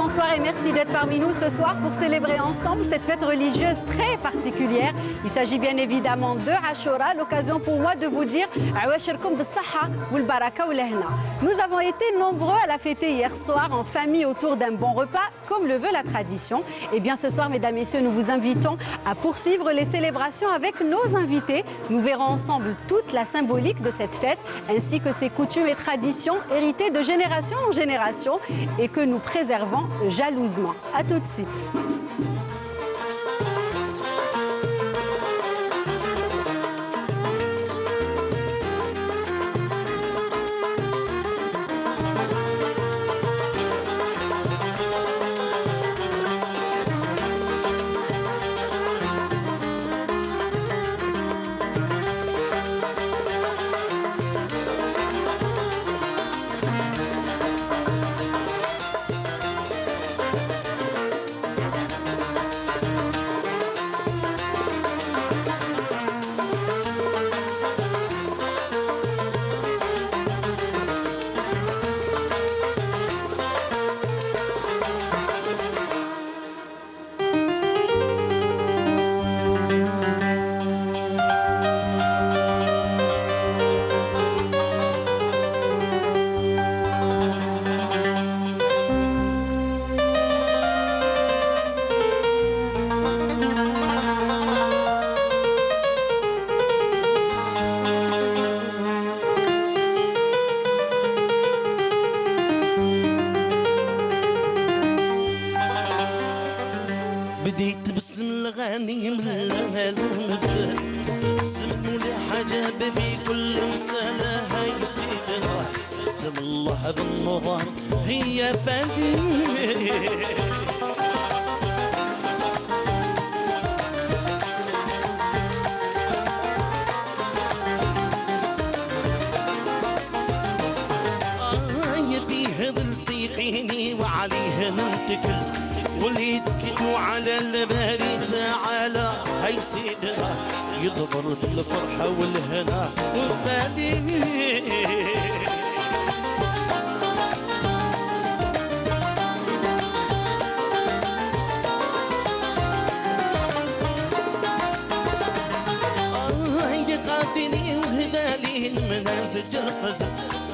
bonsoir et merci d'être parmi nous ce soir pour célébrer ensemble cette fête religieuse très particulière. Il s'agit bien évidemment de Ashura, l'occasion pour moi de vous dire nous avons été nombreux à la fêter hier soir en famille autour d'un bon repas, comme le veut la tradition. Et bien ce soir, mesdames, messieurs, nous vous invitons à poursuivre les célébrations avec nos invités. Nous verrons ensemble toute la symbolique de cette fête, ainsi que ses coutumes et traditions héritées de génération en génération et que nous préservons jalousement. A tout de suite. بديت باسم الغني من المثل سموا لي حجاب في كل مسألة هاي سيدنا اسم الله بالنظر هي فاتنة فيه ظل تيقيني وعليه ننتكل واللي يدكتوا على الباري تعالى هاي سيدنا يضبر بالفرحة والهنا والبالي قاتلي وهدالي منازج الغزل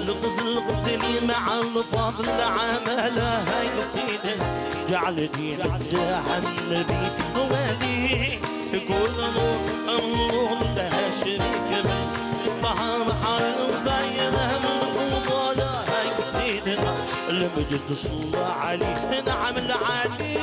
الغزل مع الفضل عمله هاي سيدنا جعل دين الداع النبي موالي كل نور النور لها شريك من بحر بحر باينه من الفضل هاي سيدنا المجد صلى عليه نعم العلي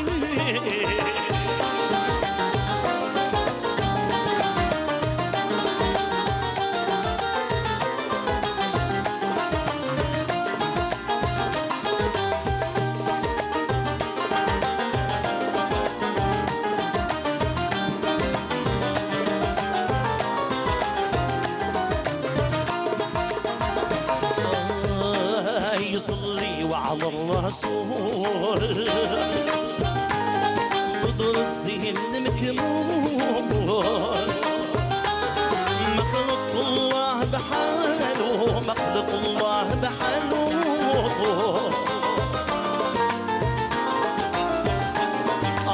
يصلي وعلى الرسول بدر الزين مكمول مخلق الله بحاله مخلق الله بحاله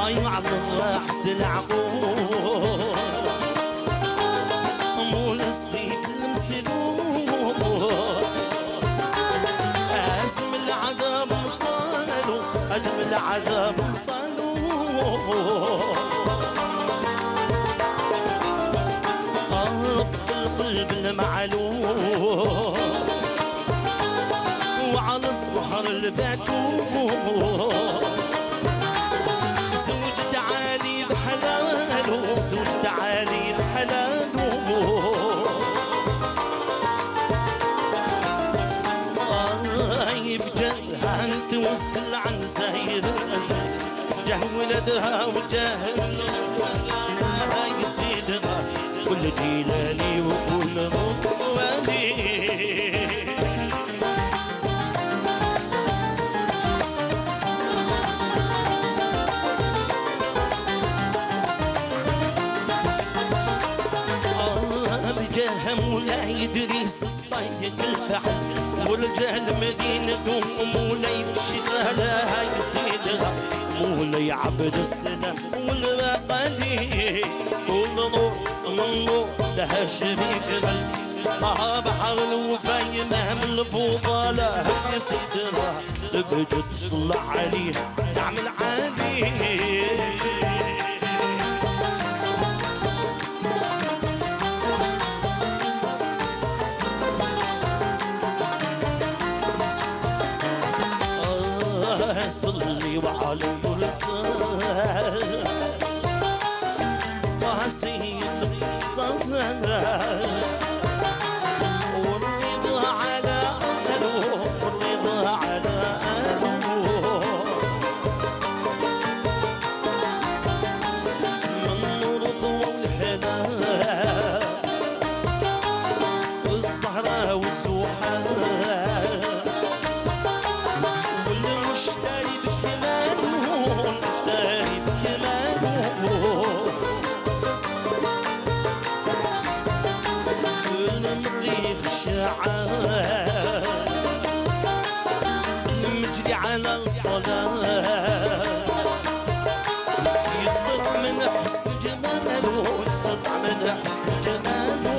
اي وعلى راحة العقول مول السيف المسلول أزم العذاب صالوا أجم العذاب صالوا القلب المعلوم وعلى الصهر الباتوم زوج تعالي بحلاله زوج تعالي بحلاله توصل عن ساير الأزل جه ولدها وجه هاي سيدنا كل جيلالي وكل مطوالي بجاه مولاي إدريس الطيب الفحم والجهل مدينة مولاي في الشتاء هاي سيدنا مولاي عبد السلام والباقي كل نور من نور لها شريك ما بحر الوفاي مهم الفضلاء يا سيدنا بجد صلى عليه نعمل عليه صلي وعلى الرسول وسيد الصلاة والرضا على أهله والرضا على أهله من مرض والحلال والزهرة والسوحة والمشتري نمجري على الطلاق يصد من حسن جماله يصد من حسن جماله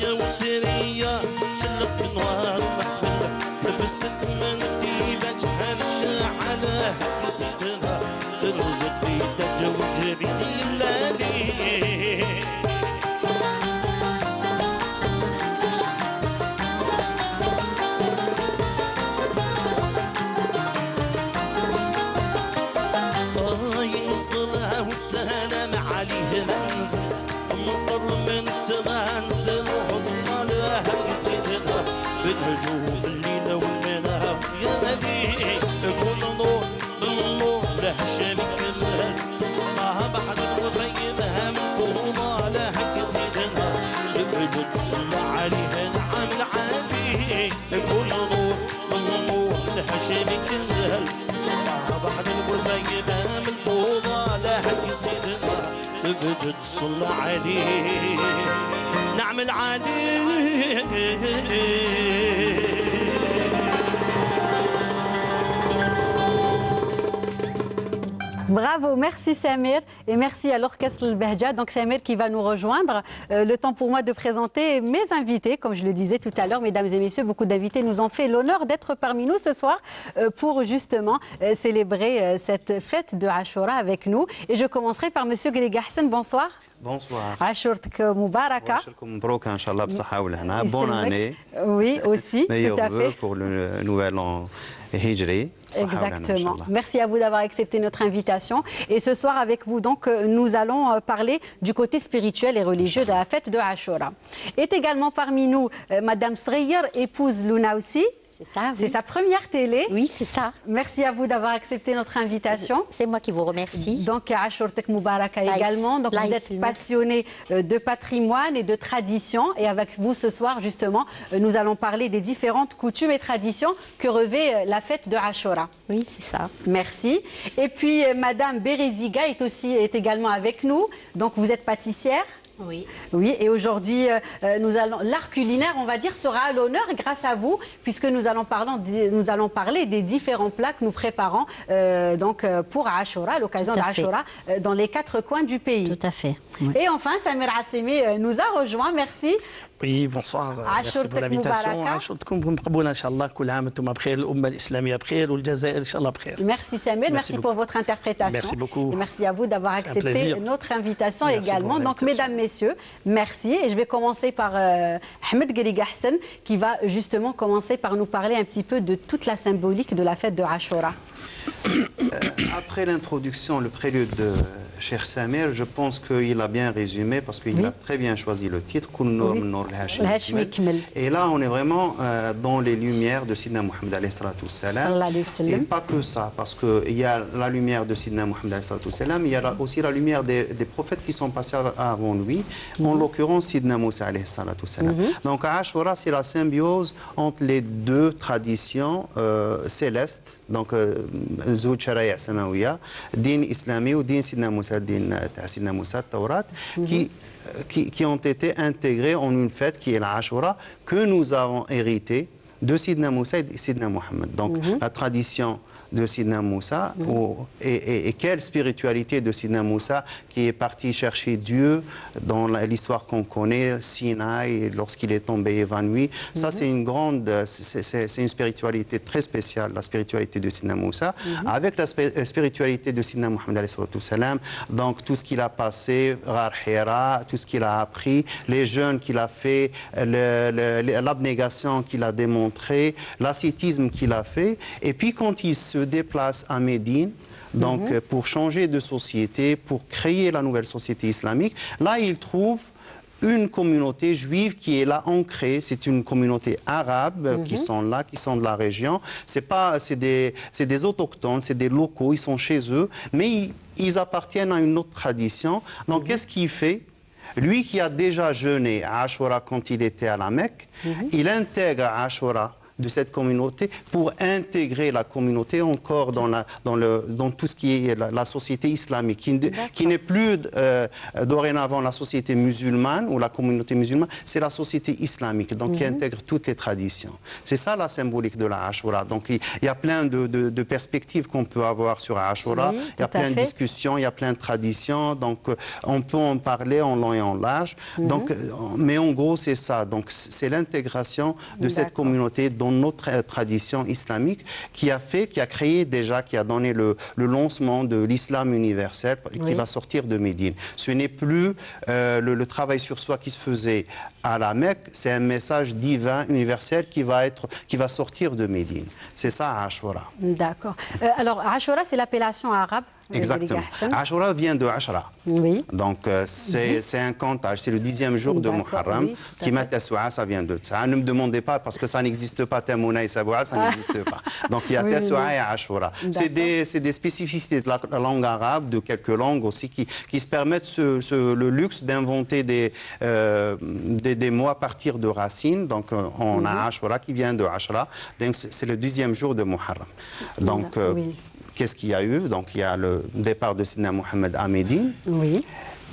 يا وتريا شلت نوار محمد لبست من ديبة هرشة على هك سيدنا الغبي تجوجري الليالي الصلاة والسلام عليه منزل مطر من سما انزل وحضنا لها سيدنا بالهجوم الليلة والمنام يا نبي كل نور من نور له شبك الجهل ما بعد وبينها من فوضى لها سيدنا بجد صلى عليه نعم العادي كل نور من نور له شبك الجهل ما بعد وبينها من فوضى لها سيدنا بجد صلى عليه نعمل عليه Bravo, merci Samir et merci à l'orchestre Le Behja. Donc Samir qui va nous rejoindre. Le temps pour moi de présenter mes invités. Comme je le disais tout à l'heure, mesdames et messieurs, beaucoup d'invités nous ont fait l'honneur d'être parmi nous ce soir pour justement célébrer cette fête de Ashura avec nous. Et je commencerai par monsieur Ghaliga Hassan. Bonsoir. Bonsoir. Ashurtek Moubaraka. Bonne année. Oui, aussi, tout à fait. Pour le nouvel an Hijri. Exactement. Merci à vous d'avoir accepté notre invitation. Et ce soir, avec vous, donc, nous allons parler du côté spirituel et religieux de la fête de Ashura. Est également parmi nous Madame Sreyer, épouse Luna aussi. C'est ça, oui. C'est sa première télé. Oui, c'est ça. Merci à vous d'avoir accepté notre invitation. C'est moi qui vous remercie. Donc, Ashurtek Moubaraka également. Donc, vous êtes passionné de patrimoine et de tradition. Et avec vous, ce soir, justement, nous allons parler des différentes coutumes et traditions que revêt la fête de Ashura. Oui, c'est ça. Merci. Et puis, Madame Bereziga est également avec nous. Donc, vous êtes pâtissière. Oui. Oui, et aujourd'hui, l'art culinaire, on va dire, sera à l'honneur grâce à vous, puisque nous allons parler des différents plats que nous préparons pour Ashura, à l'occasion d'Ashura, dans les 4 coins du pays. Tout à fait. Oui. Et enfin, Samir Assemi nous a rejoint. Merci. Oui, bonsoir. Merci pour l'invitation. Merci Samir, merci pour votre interprétation. Merci beaucoup. Et merci à vous d'avoir accepté notre invitation également. Donc, mesdames, messieurs, merci. Et je vais commencer par Ahmed Ghaliga Hassan, qui va justement commencer par nous parler un petit peu de toute la symbolique de la fête de Ashura. Après l'introduction, le prélude de Cheikh Samir, je pense qu'il a bien résumé parce qu'il a très bien choisi le titre. Et là, on est vraiment dans les lumières de Sidna Mohammed alayhi salatu salam. Et pas que ça, parce qu'il y a la lumière de Sidna Mohammed alayhi salatu salam, il y a aussi la lumière des prophètes qui sont passés avant lui, en l'occurrence Sidna Moussa alayhi salatu salam. Donc Ashura, c'est la symbiose entre les deux traditions célestes, donc Zouj Sharaïa Samawiya, din islami ou din Sidna Moussa Sidna Moussa, Taurat, qui ont été intégrés en une fête qui est la Ashura, que nous avons hérité de Sidna Moussa et de Sidna Mohammed. Donc la tradition de Sidna Moussa et quelle spiritualité de Sidna Moussa qui est parti chercher Dieu dans l'histoire qu'on connaît, Sinaï, lorsqu'il est tombé évanoui. Ça, c'est une grande, c'est une spiritualité très spéciale, la spiritualité de Sidna Moussa, avec la spiritualité de Sidna Mohammed alayhi salam. Donc tout ce qu'il a passé, Ghar Hira, tout ce qu'il a appris, les jeûnes qu'il a fait, l'abnégation qu'il a démontré, l'ascétisme qu'il a fait. Et puis quand il se déplace à Médine, donc pour changer de société, pour créer la nouvelle société islamique, là il trouve une communauté juive qui est là ancrée. C'est une communauté arabe qui sont là, qui sont de la région. C'est des autochtones, c'est des locaux, ils sont chez eux, mais ils appartiennent à une autre tradition. Donc qu'est-ce qu'il fait ? Lui qui a déjà jeûné à Ashura quand il était à la Mecque, il intègre Ashura de cette communauté pour intégrer la communauté encore dans tout ce qui est la société islamique, qui n'est plus dorénavant la société musulmane ou la communauté musulmane, c'est la société islamique, donc qui intègre toutes les traditions. C'est ça la symbolique de la Ashura. Donc il y a plein de perspectives qu'on peut avoir sur Ashura, il y a plein de discussions, il y a plein de traditions, donc on peut en parler en long et en large. Donc, mais en gros c'est ça, donc c'est l'intégration de cette communauté dans notre tradition islamique qui a créé déjà, qui a donné le lancement de l'islam universel qui va sortir de Médine. Ce n'est plus le travail sur soi qui se faisait à la Mecque, c'est un message divin, universel qui va sortir de Médine. C'est ça Ashura. D'accord. Alors Ashura, c'est l'appellation arabe. Exactement. Ashura vient de Ashra. Oui. Donc c'est un comptage, c'est le 10e jour de Muharram. Qui met Tassoua, ça vient de ça. Ne me demandez pas parce que ça n'existe pas. Tamouna et Saboua, ça n'existe pas. Donc il y a Tassoua et Ashura. C'est des spécificités de la langue arabe, de quelques langues aussi, qui se permettent le luxe d'inventer des mots à partir de racines. Donc on a Ashura qui vient de Ashra. Donc c'est le 10e jour de Muharram. Donc qu'est-ce qu'il y a eu? Donc il y a le départ de Sidna Mohammed à Médine. Oui.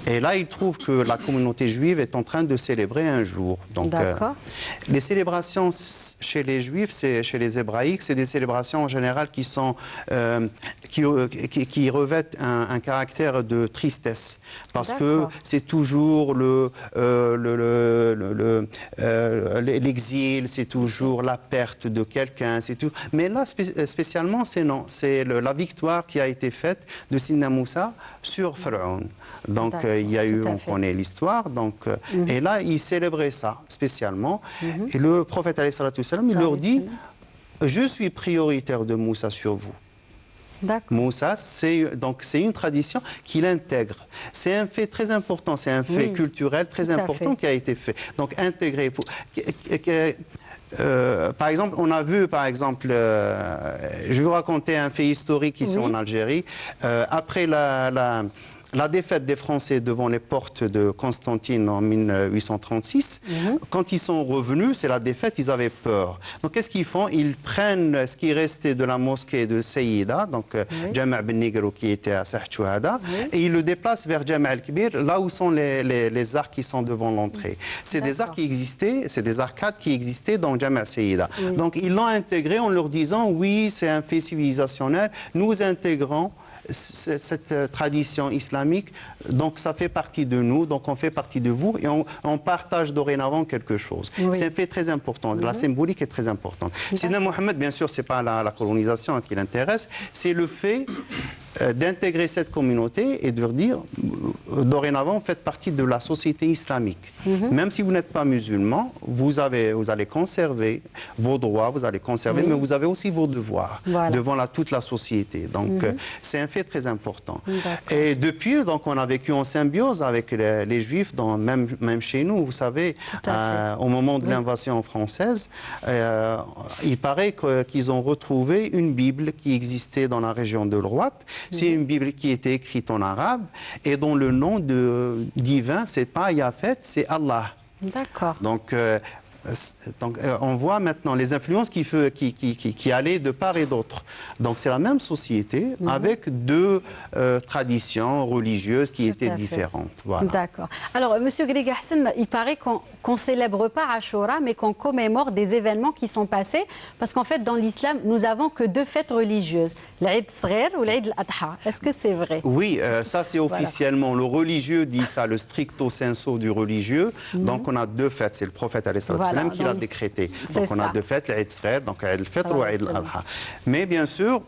Et là, il trouve que la communauté juive est en train de céélébrer un jour. Donc, les célébrations chez les juifs, chez les hébraïques, c'est des célébrations en général qui revêtent un caractère de tristesse. Parce que c'est toujours l'exil, c'est toujours la perte de quelqu'un, c'est tout. Mais là, spécialement, c'est non. C'est la victoire qui a été faite de Sidna Moussa sur Pharaon. Donc, il y a eu, on connaît l'histoire, donc, et là, ils célébraient ça spécialement. Et le prophète, alayhi salatu salam, il leur dit, je suis prioritaire de Moussa sur vous. Moussa, c'est une tradition qu'il intègre. C'est un fait très important, c'est un fait culturel très important qui a été fait. Donc, intégré. Par exemple, on a vu, par exemple, je vais vous raconter un fait historique ici en Algérie. Après la défaite des Français devant les portes de Constantine en 1836, quand ils sont revenus, c'est la défaite, ils avaient peur. Donc qu'est-ce qu'ils font? Ils prennent ce qui restait de la mosquée de Sayyida, donc Jama' Ben Nigro qui était à Saht Chouhada, et ils le déplacent vers Jama' al-Kibir, là où sont les arcs qui sont devant l'entrée. C'est des arcs qui existaient, c'est des arcades qui existaient dans Jama' Sayyida. Donc ils l'ont intégré en leur disant, oui, c'est un fait civilisationnel, nous intégrons cette tradition islamique, donc ça fait partie de nous, donc on fait partie de vous et on partage dorénavant quelque chose. C'est un fait très important, la symbolique est très importante. Sidna Mohammed, bien sûr, ce n'est pas la colonisation qui l'intéresse, c'est le fait d'intégrer cette communauté et de leur dire, dorénavant, vous faites partie de la société islamique. Même si vous n'êtes pas musulman, vous allez conserver vos droits, vous allez conserver, mais vous avez aussi vos devoirs devant toute la société. Donc, c'est un fait très important. Et depuis, donc, on a vécu en symbiose avec les Juifs, même chez nous, vous savez, au moment de l'invasion française, il paraît qu'ils ont retrouvé une Bible qui existait dans la région de l'Ouate. C'est une Bible qui était écrite en arabe et dont le nom divin, c'est pas Yafet, c'est Allah. D'accord. Donc, Donc, on voit maintenant les influences qui allaient de part et d'autre. Donc, c'est la même société avec deux traditions religieuses qui étaient différentes. Voilà. D'accord. Alors, Monsieur Greg Hassan, il paraît qu'on ne célèbre pas Ashura, mais qu'on commémore des événements qui sont passés. Parce qu'en fait, dans l'islam, nous n'avons que deux fêtes religieuses, l'Eid Sghir ou l'Eid al-Adha. Est-ce que c'est vrai? Oui, ça c'est officiellement. Le religieux dit ça, le stricto sensu du religieux. Donc, on a deux fêtes. C'est le prophète qui l'a décrété. Donc, on a deux fêtes, l'Eid Sghir, donc Eid al-Fitr ou Eid al-Adha. Mais bien sûr,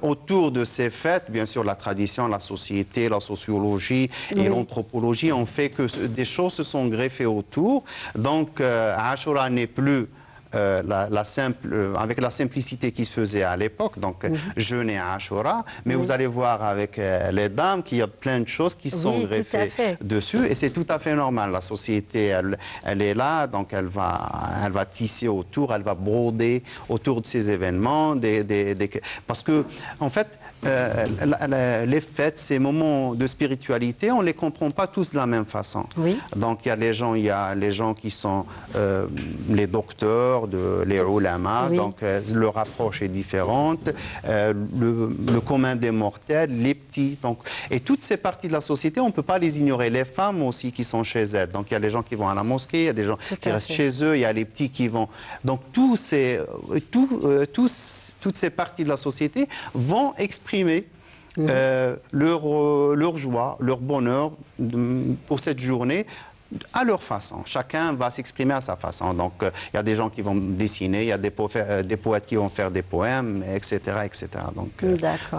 autour de ces fêtes, bien sûr, la tradition, la société, la sociologie et l'anthropologie ont fait que des choses se sont greffées autour. Donc, Ashura n'est plus avec la simplicité qui se faisait à l'époque, donc jeûner à Ashura, mais vous allez voir avec les dames qu'il y a plein de choses qui sont greffées dessus, et c'est tout à fait normal. La société, elle est là, donc elle va tisser autour, elle va broder autour de ces événements, parce que, en fait, les fêtes, ces moments de spiritualité, on ne les comprend pas tous de la même façon. Donc il y a les gens qui sont les docteurs, les ulama, donc leur approche est différente, le commun des mortels, les petits, donc, et toutes ces parties de la société, on ne peut pas les ignorer. Les femmes aussi qui sont chez elles, donc il y a les gens qui vont à la mosquée, il y a des gens qui restent chez eux, il y a les petits qui vont, donc toutes ces parties de la société vont exprimer leur joie, leur bonheur pour cette journée, à leur façon. Chacun va s'exprimer à sa façon. Donc, il y a des gens qui vont dessiner, il y a des poètes qui vont faire des poèmes, etc. etc. Donc,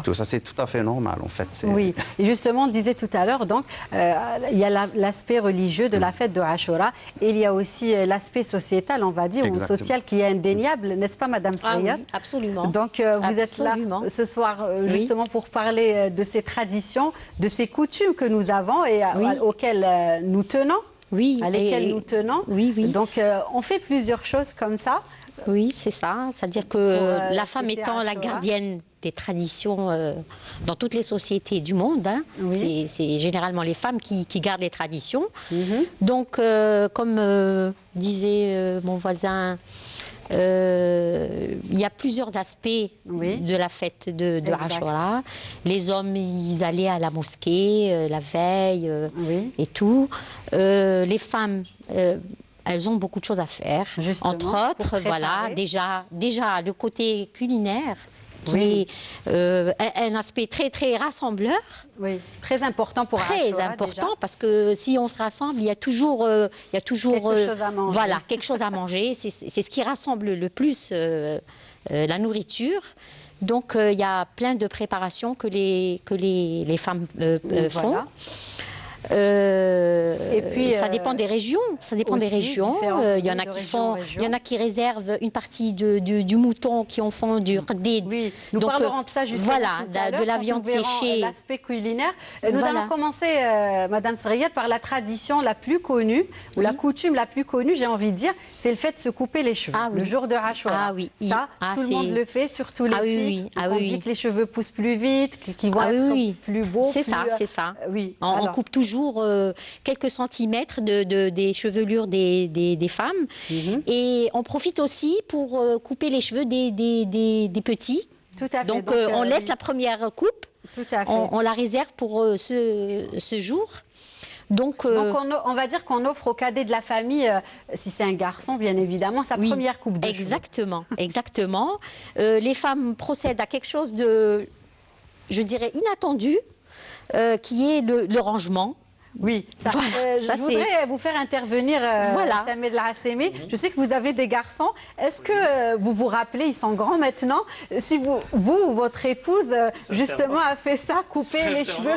tout ça, c'est tout à fait normal, en fait. Oui, et justement, on le disait tout à l'heure, donc, il y a l'aspect religieux de la fête de Ashura, et il y a aussi l'aspect sociétal, on va dire, ou social, qui est indéniable, n'est-ce pas, Madame Sghir? Oui, absolument. Donc, vous êtes là ce soir, justement, pour parler de ces traditions, de ces coutumes que nous avons et auxquelles nous tenons. À lesquelles nous tenons. Donc, on fait plusieurs choses comme ça. Oui, c'est ça. C'est-à-dire que la femme étant la gardienne des traditions dans toutes les sociétés du monde, hein, c'est généralement les femmes qui gardent les traditions. Donc, comme disait mon voisin, il y a plusieurs aspects de la fête de Ashura. Les hommes, ils allaient à la mosquée la veille et tout. Les femmes, elles ont beaucoup de choses à faire. Justement, entre autres, voilà, déjà le côté culinaire, qui est un aspect très, très rassembleur. Oui, très important pour Ashura. Très important, parce que si on se rassemble, il y a toujours quelque chose à manger. Voilà, quelque chose à manger. C'est ce qui rassemble le plus la nourriture. Donc, il y a plein de préparations que les femmes font. Et puis, ça dépend des régions. Ça dépend des régions. Il y en a qui font, il y en a qui réservent une partie du mouton, qui en font du qdid. Oui, nous parlerons de ça justement. Voilà, de la viande séchée. L'aspect culinaire. Nous allons commencer, Madame Sghir, par la tradition la plus connue, ou la coutume la plus connue, j'ai envie de dire, c'est le fait de se couper les cheveux le jour de Ashura. Ça, tout le monde le fait, surtout les filles. On dit que les cheveux poussent plus vite, qu'ils vont être plus beaux. C'est ça, c'est ça. On coupe toujours quelques centimètres des chevelures des femmes. Et on profite aussi pour couper les cheveux des petits. Tout à fait. Donc on laisse la première coupe, on la réserve pour ce jour. Donc on va dire qu'on offre au cadet de la famille, si c'est un garçon bien évidemment, sa première coupe de cheveux. Exactement. Les femmes procèdent à quelque chose de, je dirais, inattendu, qui est le rangement. Oui, je voudrais vous faire intervenir, Samed Lassemi. Je sais que vous avez des garçons. Est-ce que vous vous rappelez, ils sont grands maintenant, si vous ou votre épouse, justement, a fait ça, couper les cheveux?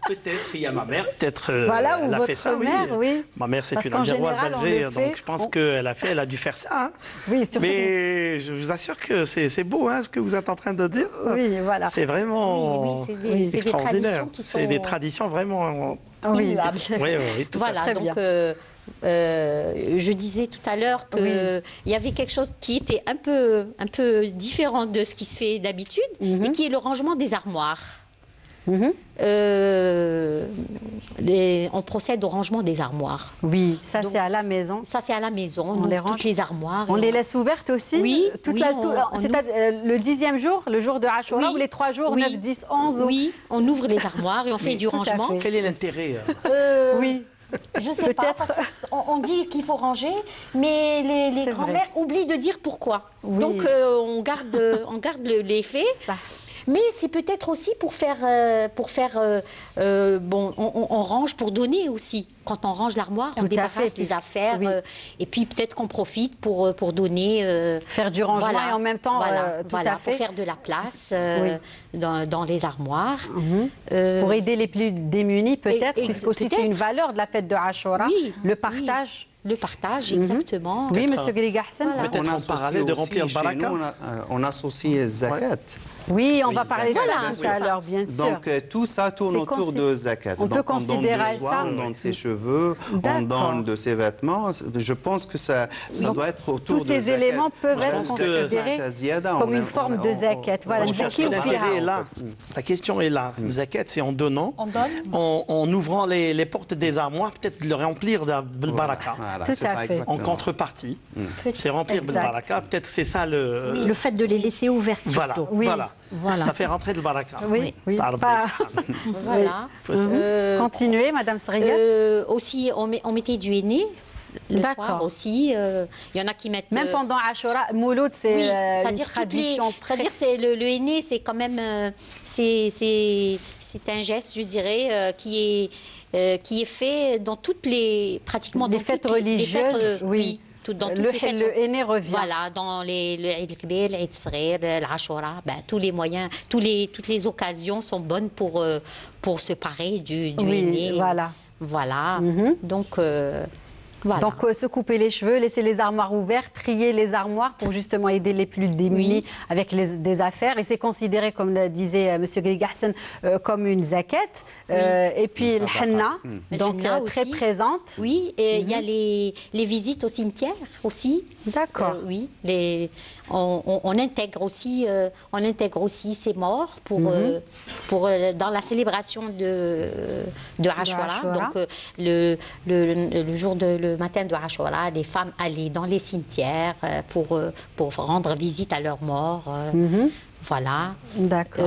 Peut-être, il y a ma mère, peut-être elle a fait ça, oui. Ma mère, c'est une Algéroise d'Alger, donc je pense qu'elle a dû faire ça. Hein. Oui, surtout. Mais je vous assure que c'est beau, hein, ce que vous êtes en train de dire. Oui, voilà. C'est vraiment extraordinaire. C'est des traditions vraiment... Oui, tout voilà, donc je disais tout à l'heure qu'il y avait quelque chose qui était un peu différent de ce qui se fait d'habitude et qui est le rangement des armoires. on procède au rangement des armoires. Oui, ça c'est à la maison. Ça c'est à la maison, on ouvre toutes les armoires. On les laisse ouvertes aussi? Oui. C'est-à-dire le 10e jour, le jour de Ashura, ou les 3 jours, 9, 10, 11 Oui, on ouvre les armoires et on fait du rangement. Quel est l'intérêt? Oui. Je ne sais pas, parce qu'on dit qu'il faut ranger, mais les grands-mères oublient de dire pourquoi. Oui. Donc on garde les faits. Ça. Mais c'est peut-être aussi pour faire bon, on range pour donner aussi. Quand on range l'armoire, on débarrasse les affaires et puis peut-être qu'on profite pour donner. Faire du rangement et en même temps, tout à fait. Pour faire de la place dans les armoires. Pour aider les plus démunis peut-être, puisque aussi c'est une valeur de la fête de Ashura, le partage. Le partage, exactement. Oui, monsieur Ghaliga Hassan. Peut-être en parallèle de remplir le baraka. On associe zakat. Oui, on va parler de ça tout à l'heure, bien sûr. Donc tout ça tourne autour de zakat. On peut considérer ça. On donne ses cheveux, on donne de ses vêtements. Je pense que ça doit être autour de zakat. Tous ces éléments peuvent être considérés comme une forme de zakat. Voilà, la question est là. Zakat, c'est en donnant, en ouvrant les portes des armoires, peut-être de le remplir de baraka. Voilà, tout à fait. En contrepartie, c'est remplir le baraka. Peut-être c'est ça le... Le fait de les laisser ouverts surtout. Voilà. Ça fait rentrer le baraka. Oui. Voilà. Continuez, Madame Sriya. Aussi, on mettait du henné. Le soir aussi, il y en a qui mettent... Même pendant Ashura, Mouloud, c'est une tradition c'est-à-dire le henné, c'est quand même... c'est un geste, je dirais, qui est fait dans toutes les... pratiquement les fêtes religieuses, oui. Le henné revient. Voilà, dans le Eid el-Kbir, le Eid Sghir, l'Ashura, tous les moyens, toutes les occasions sont bonnes pour se parer du henné. Voilà. Donc... Voilà. Donc, se couper les cheveux, laisser les armoires ouvertes, trier les armoires pour justement aider les plus démunis avec des affaires. Et c'est considéré, comme le disait M. Ghaliga Hassan, comme une zakat. Et puis, le henna, donc très présente. Oui, et il y a les visites au cimetière aussi. D'accord. Oui, on intègre aussi ces morts dans la célébration de Ashura. Donc, le jour le matin de Ashura, les femmes allaient dans les cimetières pour rendre visite à leurs morts. Voilà. D'accord.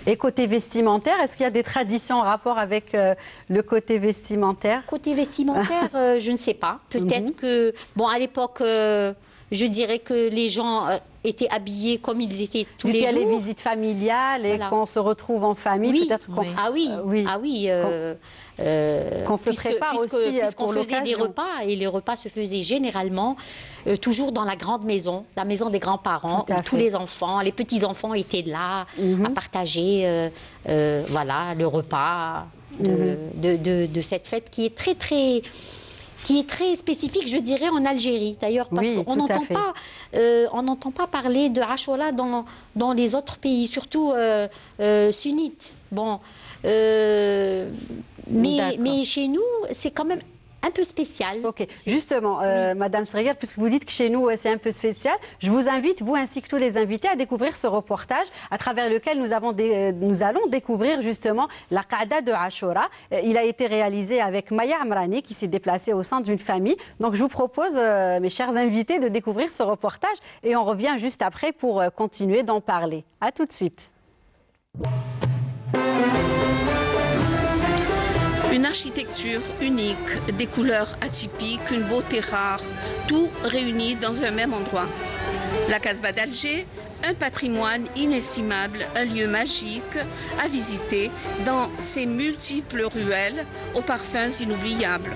Et côté vestimentaire, est-ce qu'il y a des traditions en rapport avec le côté vestimentaire? Côté vestimentaire, je ne sais pas. Peut-être que, bon, à l'époque, je dirais que les gens étaient habillés comme ils étaient tous les jours. Il y a les visites familiales et qu'on se retrouve en famille, peut-être qu'on... qu'on se prépare aussi puisqu'on faisait des repas, et les repas se faisaient généralement toujours dans la grande maison, la maison des grands-parents, où tous les enfants, les petits-enfants étaient là à partager le repas de cette fête qui est très spécifique, je dirais, en Algérie, d'ailleurs, parce qu'on n'entend pas parler de Ashura dans les autres pays, surtout sunnites. Bon, mais chez nous, c'est quand même un peu spécial. Ok, justement, Madame Sriya, puisque vous dites que chez nous, c'est un peu spécial, je vous invite, vous ainsi que tous les invités, à découvrir ce reportage à travers lequel nous allons découvrir justement la Qa'da de Ashura. Il a été réalisé avec Maya Amrani, qui s'est déplacée au sein d'une famille. Donc, je vous propose, mes chers invités, de découvrir ce reportage et on revient juste après pour continuer d'en parler. À tout de suite. Une architecture unique, des couleurs atypiques, une beauté rare, tout réuni dans un même endroit. La Casbah d'Alger, un patrimoine inestimable, un lieu magique à visiter dans ses multiples ruelles aux parfums inoubliables.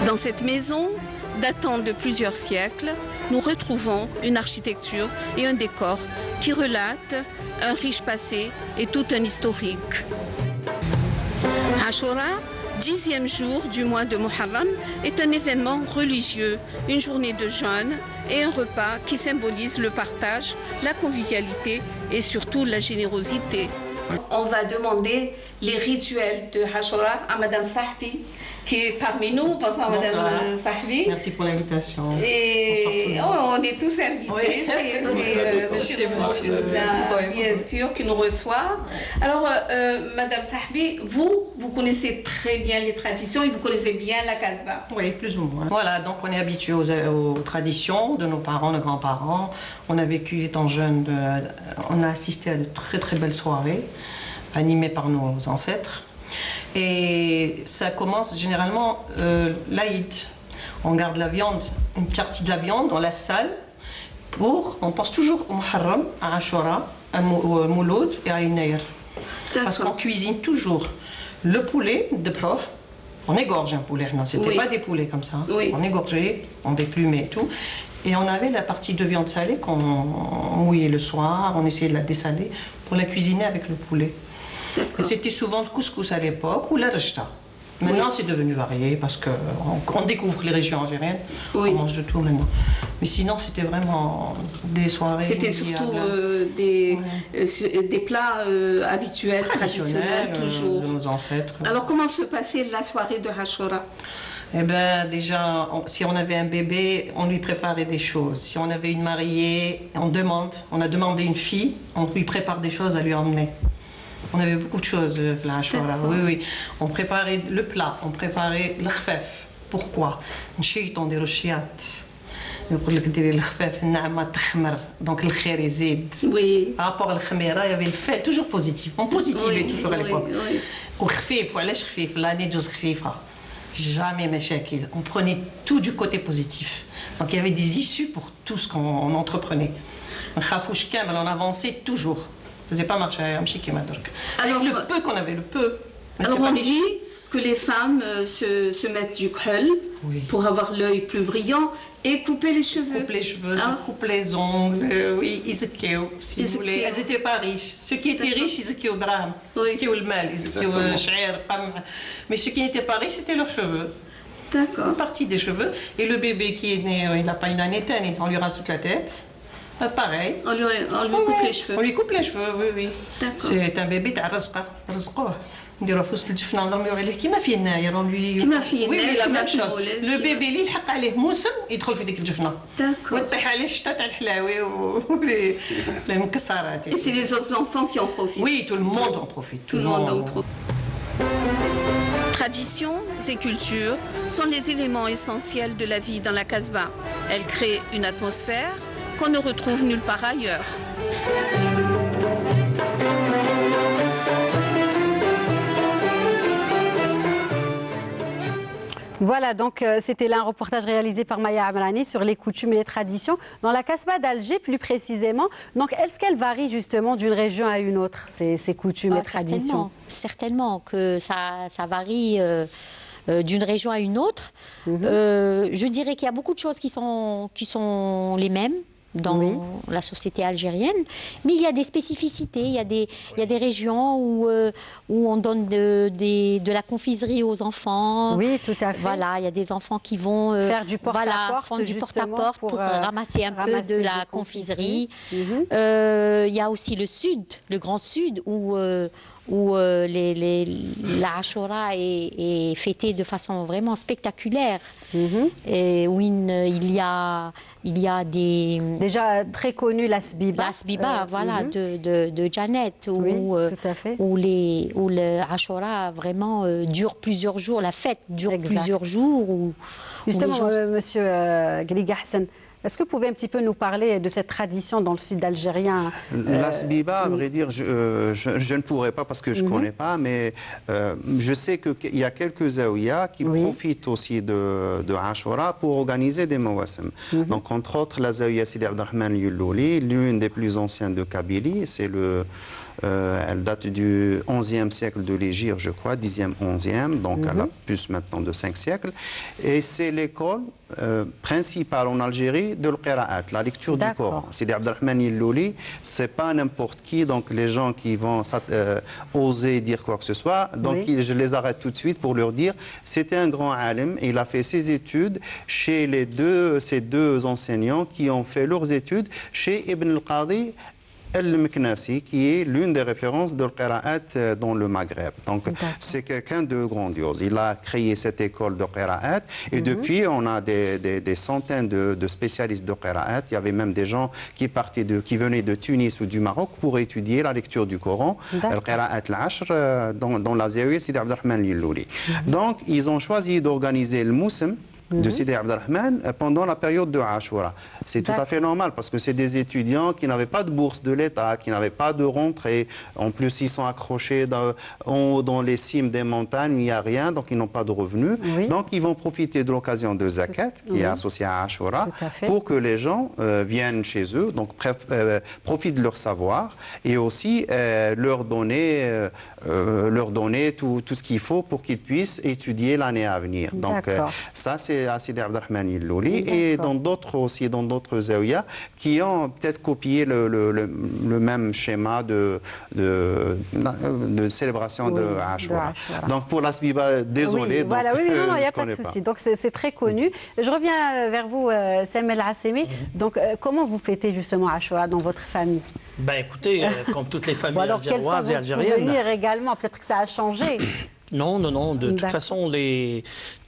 Dans cette maison, datant de plusieurs siècles, nous retrouvons une architecture et un décor qui relatent un riche passé et tout un historique. Ashura, 10e jour du mois de Muharram, est un événement religieux, une journée de jeûne et un repas qui symbolise le partage, la convivialité et surtout la générosité. On va demander les rituels de Ashura à Madame Sahbi, qui est parmi nous. Bonsoir, Madame Sahbi. Merci pour l'invitation. Et on est tous invités. Oui. C'est Monsieur Moussa, bien sûr, qui nous reçoit. Alors, Madame Sahbi, vous connaissez très bien les traditions et vous connaissez bien la Casbah. Oui, plus ou moins. Voilà, donc on est habitué aux traditions de nos parents, nos grands-parents. On a vécu étant jeune, on a assisté à de très très belles soirées animées par nos ancêtres. Et ça commence généralement l'Aïd. On garde la viande, une partie de la viande dans la salle on pense toujours au Muharram, à Ashura, au Mouloud et à Ynaïr. Parce qu'on cuisine toujours le poulet de proh. On égorge un poulet, non, c'était pas des poulets comme ça. Oui. On égorgeait, on déplumait et tout. Et on avait la partie de viande salée qu'on mouillait le soir, on essayait de la dessaler pour la cuisiner avec le poulet. Et c'était souvent le couscous à l'époque ou la rechta. Maintenant, c'est devenu varié parce qu'on découvre les régions algériennes, on mange de tout maintenant. Mais sinon, c'était vraiment des soirées. C'était surtout des plats habituels, traditionnels, toujours. De nos ancêtres. Alors, comment se passait la soirée de Ashura? Eh bien, déjà, si on avait un bébé, on lui préparait des choses. Si on avait une mariée, on a demandé une fille, on lui prépare des choses à lui emmener. On avait beaucoup de choses, la Ashura. Oui. On préparait le plat, on préparait le khfef. Pourquoi? On des rochiat. يقول لك ديري الخفاف الناعمه تخمر دونك الخير يزيد وي رابور الخميره يافي الفيل توجور بوزيتيف اون بوزيتيفي توجور على ليبوك وخفيف وعلاش خفيف لاني جوز خفيفه jamais مشاكل on prenait tout du côté positif donc il y avait des issues pour tout ce qu'on entreprenait ما نخافوش كامل on avançait toujours on faisait pas marcher ماشي كيما درك alors le peu qu'on avait le peu alors on dit que les femmes se mettent du khol pour avoir l'œil plus brillant et couper les cheveux. Couper les cheveux, coupe les ongles, oui, Izekio, si vous voulez. Elles n'étaient pas riches. Ceux qui étaient riches, Izekio drame, Izekio le mal, Izekio cher, mais ceux qui n'étaient pas riches, c'était leurs cheveux. D'accord. Une partie des cheveux. Et le bébé qui est né, il n'a pas une année, on lui rase toute la tête. Pareil. On lui coupe les cheveux. On lui coupe les cheveux, oui. D'accord. C'est un bébé, t'as رزقه. نديرو في وسط الجفنه نضربو عليه كيما في الناير كيما في الناير لو بيبي اللي يلحق عليه موسم يدخل في ديك الجفنه ويطيح عليه الشتا تاع الحلاوي والمكسرات. Et c'est les autres enfants qui en profitent. Oui, tout le monde en profite. Tout le monde en profite. Traditions et cultures sont les éléments essentiels de la vie dans la Casbah. Elles créent une atmosphère qu'on ne retrouve nulle part ailleurs. Voilà, donc c'était là un reportage réalisé par Maya Amrani sur les coutumes et les traditions dans la Casbah d'Alger plus précisément. Donc est-ce qu'elle varie justement d'une région à une autre, ces coutumes et traditions? Certainement que ça varie d'une région à une autre. Je dirais qu'il y a beaucoup de choses qui sont les mêmes dans la société algérienne, mais il y a des spécificités, il y a des régions où on donne de la confiserie aux enfants. Oui, tout à fait. Voilà, il y a des enfants qui vont faire du porte-à-porte pour ramasser un peu de la confiserie. Il y a aussi le sud, le grand sud, où la Ashura est fêtée de façon vraiment spectaculaire. Et où il y a des... Déjà très connu l'Asbiba. L'Asbiba, voilà, de Janet, où le Ashura vraiment dure plusieurs jours, la fête dure plusieurs jours. Justement, monsieur Ghaliga Hassan, est-ce que vous pouvez un petit peu nous parler de cette tradition dans le sud algérien? L'Asbiba, à vrai dire, je ne pourrais pas parce que je ne connais pas, mais je sais qu'il y a quelques zaouïas qui profitent aussi de Ashura pour organiser des mawassim. Donc, entre autres, la zaouïa Sidi Abdelrahman Yullouli, l'une des plus anciennes de Kabylie, elle date du 11e siècle de l'Égypte, je crois, 10e, 11e, donc elle a plus maintenant de 5 siècles. Et c'est l'école principale en Algérie de l'Qira'at, la lecture du Coran. Sidi Abdelrahman Yullouli, c'est pas n'importe qui, donc les gens qui vont oser dire quoi que ce soit, donc je les arrête tout de suite pour leur dire, c'était un grand alim, il a fait ses études chez ces deux enseignants qui ont fait leurs études chez Ibn al-Qadi El-Meknassi, qui est l'une des références de l'Qira'at dans le Maghreb. Donc, c'est quelqu'un de grandiose. Il a créé cette école de Qira'at et depuis, on a des centaines de spécialistes de Qira'at. Il y avait même des gens qui venaient de Tunis ou du Maroc pour étudier la lecture du Coran, le Qira'at al-Ashr, dans la Zawiya Sidi Abdelrahman Lillouli. Donc, ils ont choisi d'organiser le Moussem de Sidi Abdelrahman pendant la période de Ashura. C'est tout à fait normal parce que c'est des étudiants qui n'avaient pas de bourse de l'État, qui n'avaient pas de rentrée. En plus, ils sont accrochés dans les cimes des montagnes, il n'y a rien, donc ils n'ont pas de revenus. Donc, ils vont profiter de l'occasion de Zakat, qui est associée à Ashura, pour que les gens viennent chez eux, donc profitent de leur savoir et aussi leur donner tout ce qu'il faut pour qu'ils puissent étudier l'année à venir. Donc, ça, c'est à Sidi Abdelrahman Lillouli et dans d'autres zawiyas qui ont peut-être copié le même schéma de célébration de Ashura. Donc pour la Sbiba, désolé. Oui, voilà, non, il n'y a pas de souci. Donc c'est très connu. Je reviens vers vous, Sam El Assemi. Donc comment vous fêtez justement Ashura dans votre famille? Ben écoutez, comme toutes les familles alors, algéroises et algériennes. Quels sont vos souvenirs également? Peut-être que ça a changé. Non, de toute façon,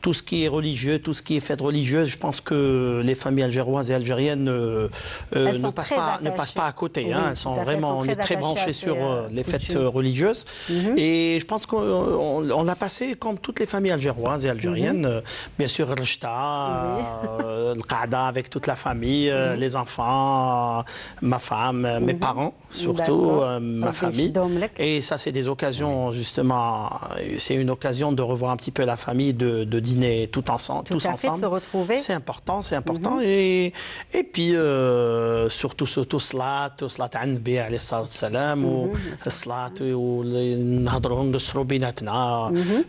tout ce qui est religieux, tout ce qui est fête religieuse, je pense que les familles algéroises et algériennes ne passent pas à côté. Oui, elles sont vraiment très branchées sur les fêtes religieuses. Et je pense qu'on l'a passé comme toutes les familles algéroises et algériennes. Bien sûr, le Shta, le Qa'da avec toute la famille, les enfants, ma femme, mes parents, surtout ma famille. Et ça, c'est des occasions, justement, c'est une occasion de revoir un petit peu la famille, de dîner tous ensemble. De se retrouver. C'est important, c'est important. Et puis, surtout salat an-nabi alayhi salam, ou salat, ou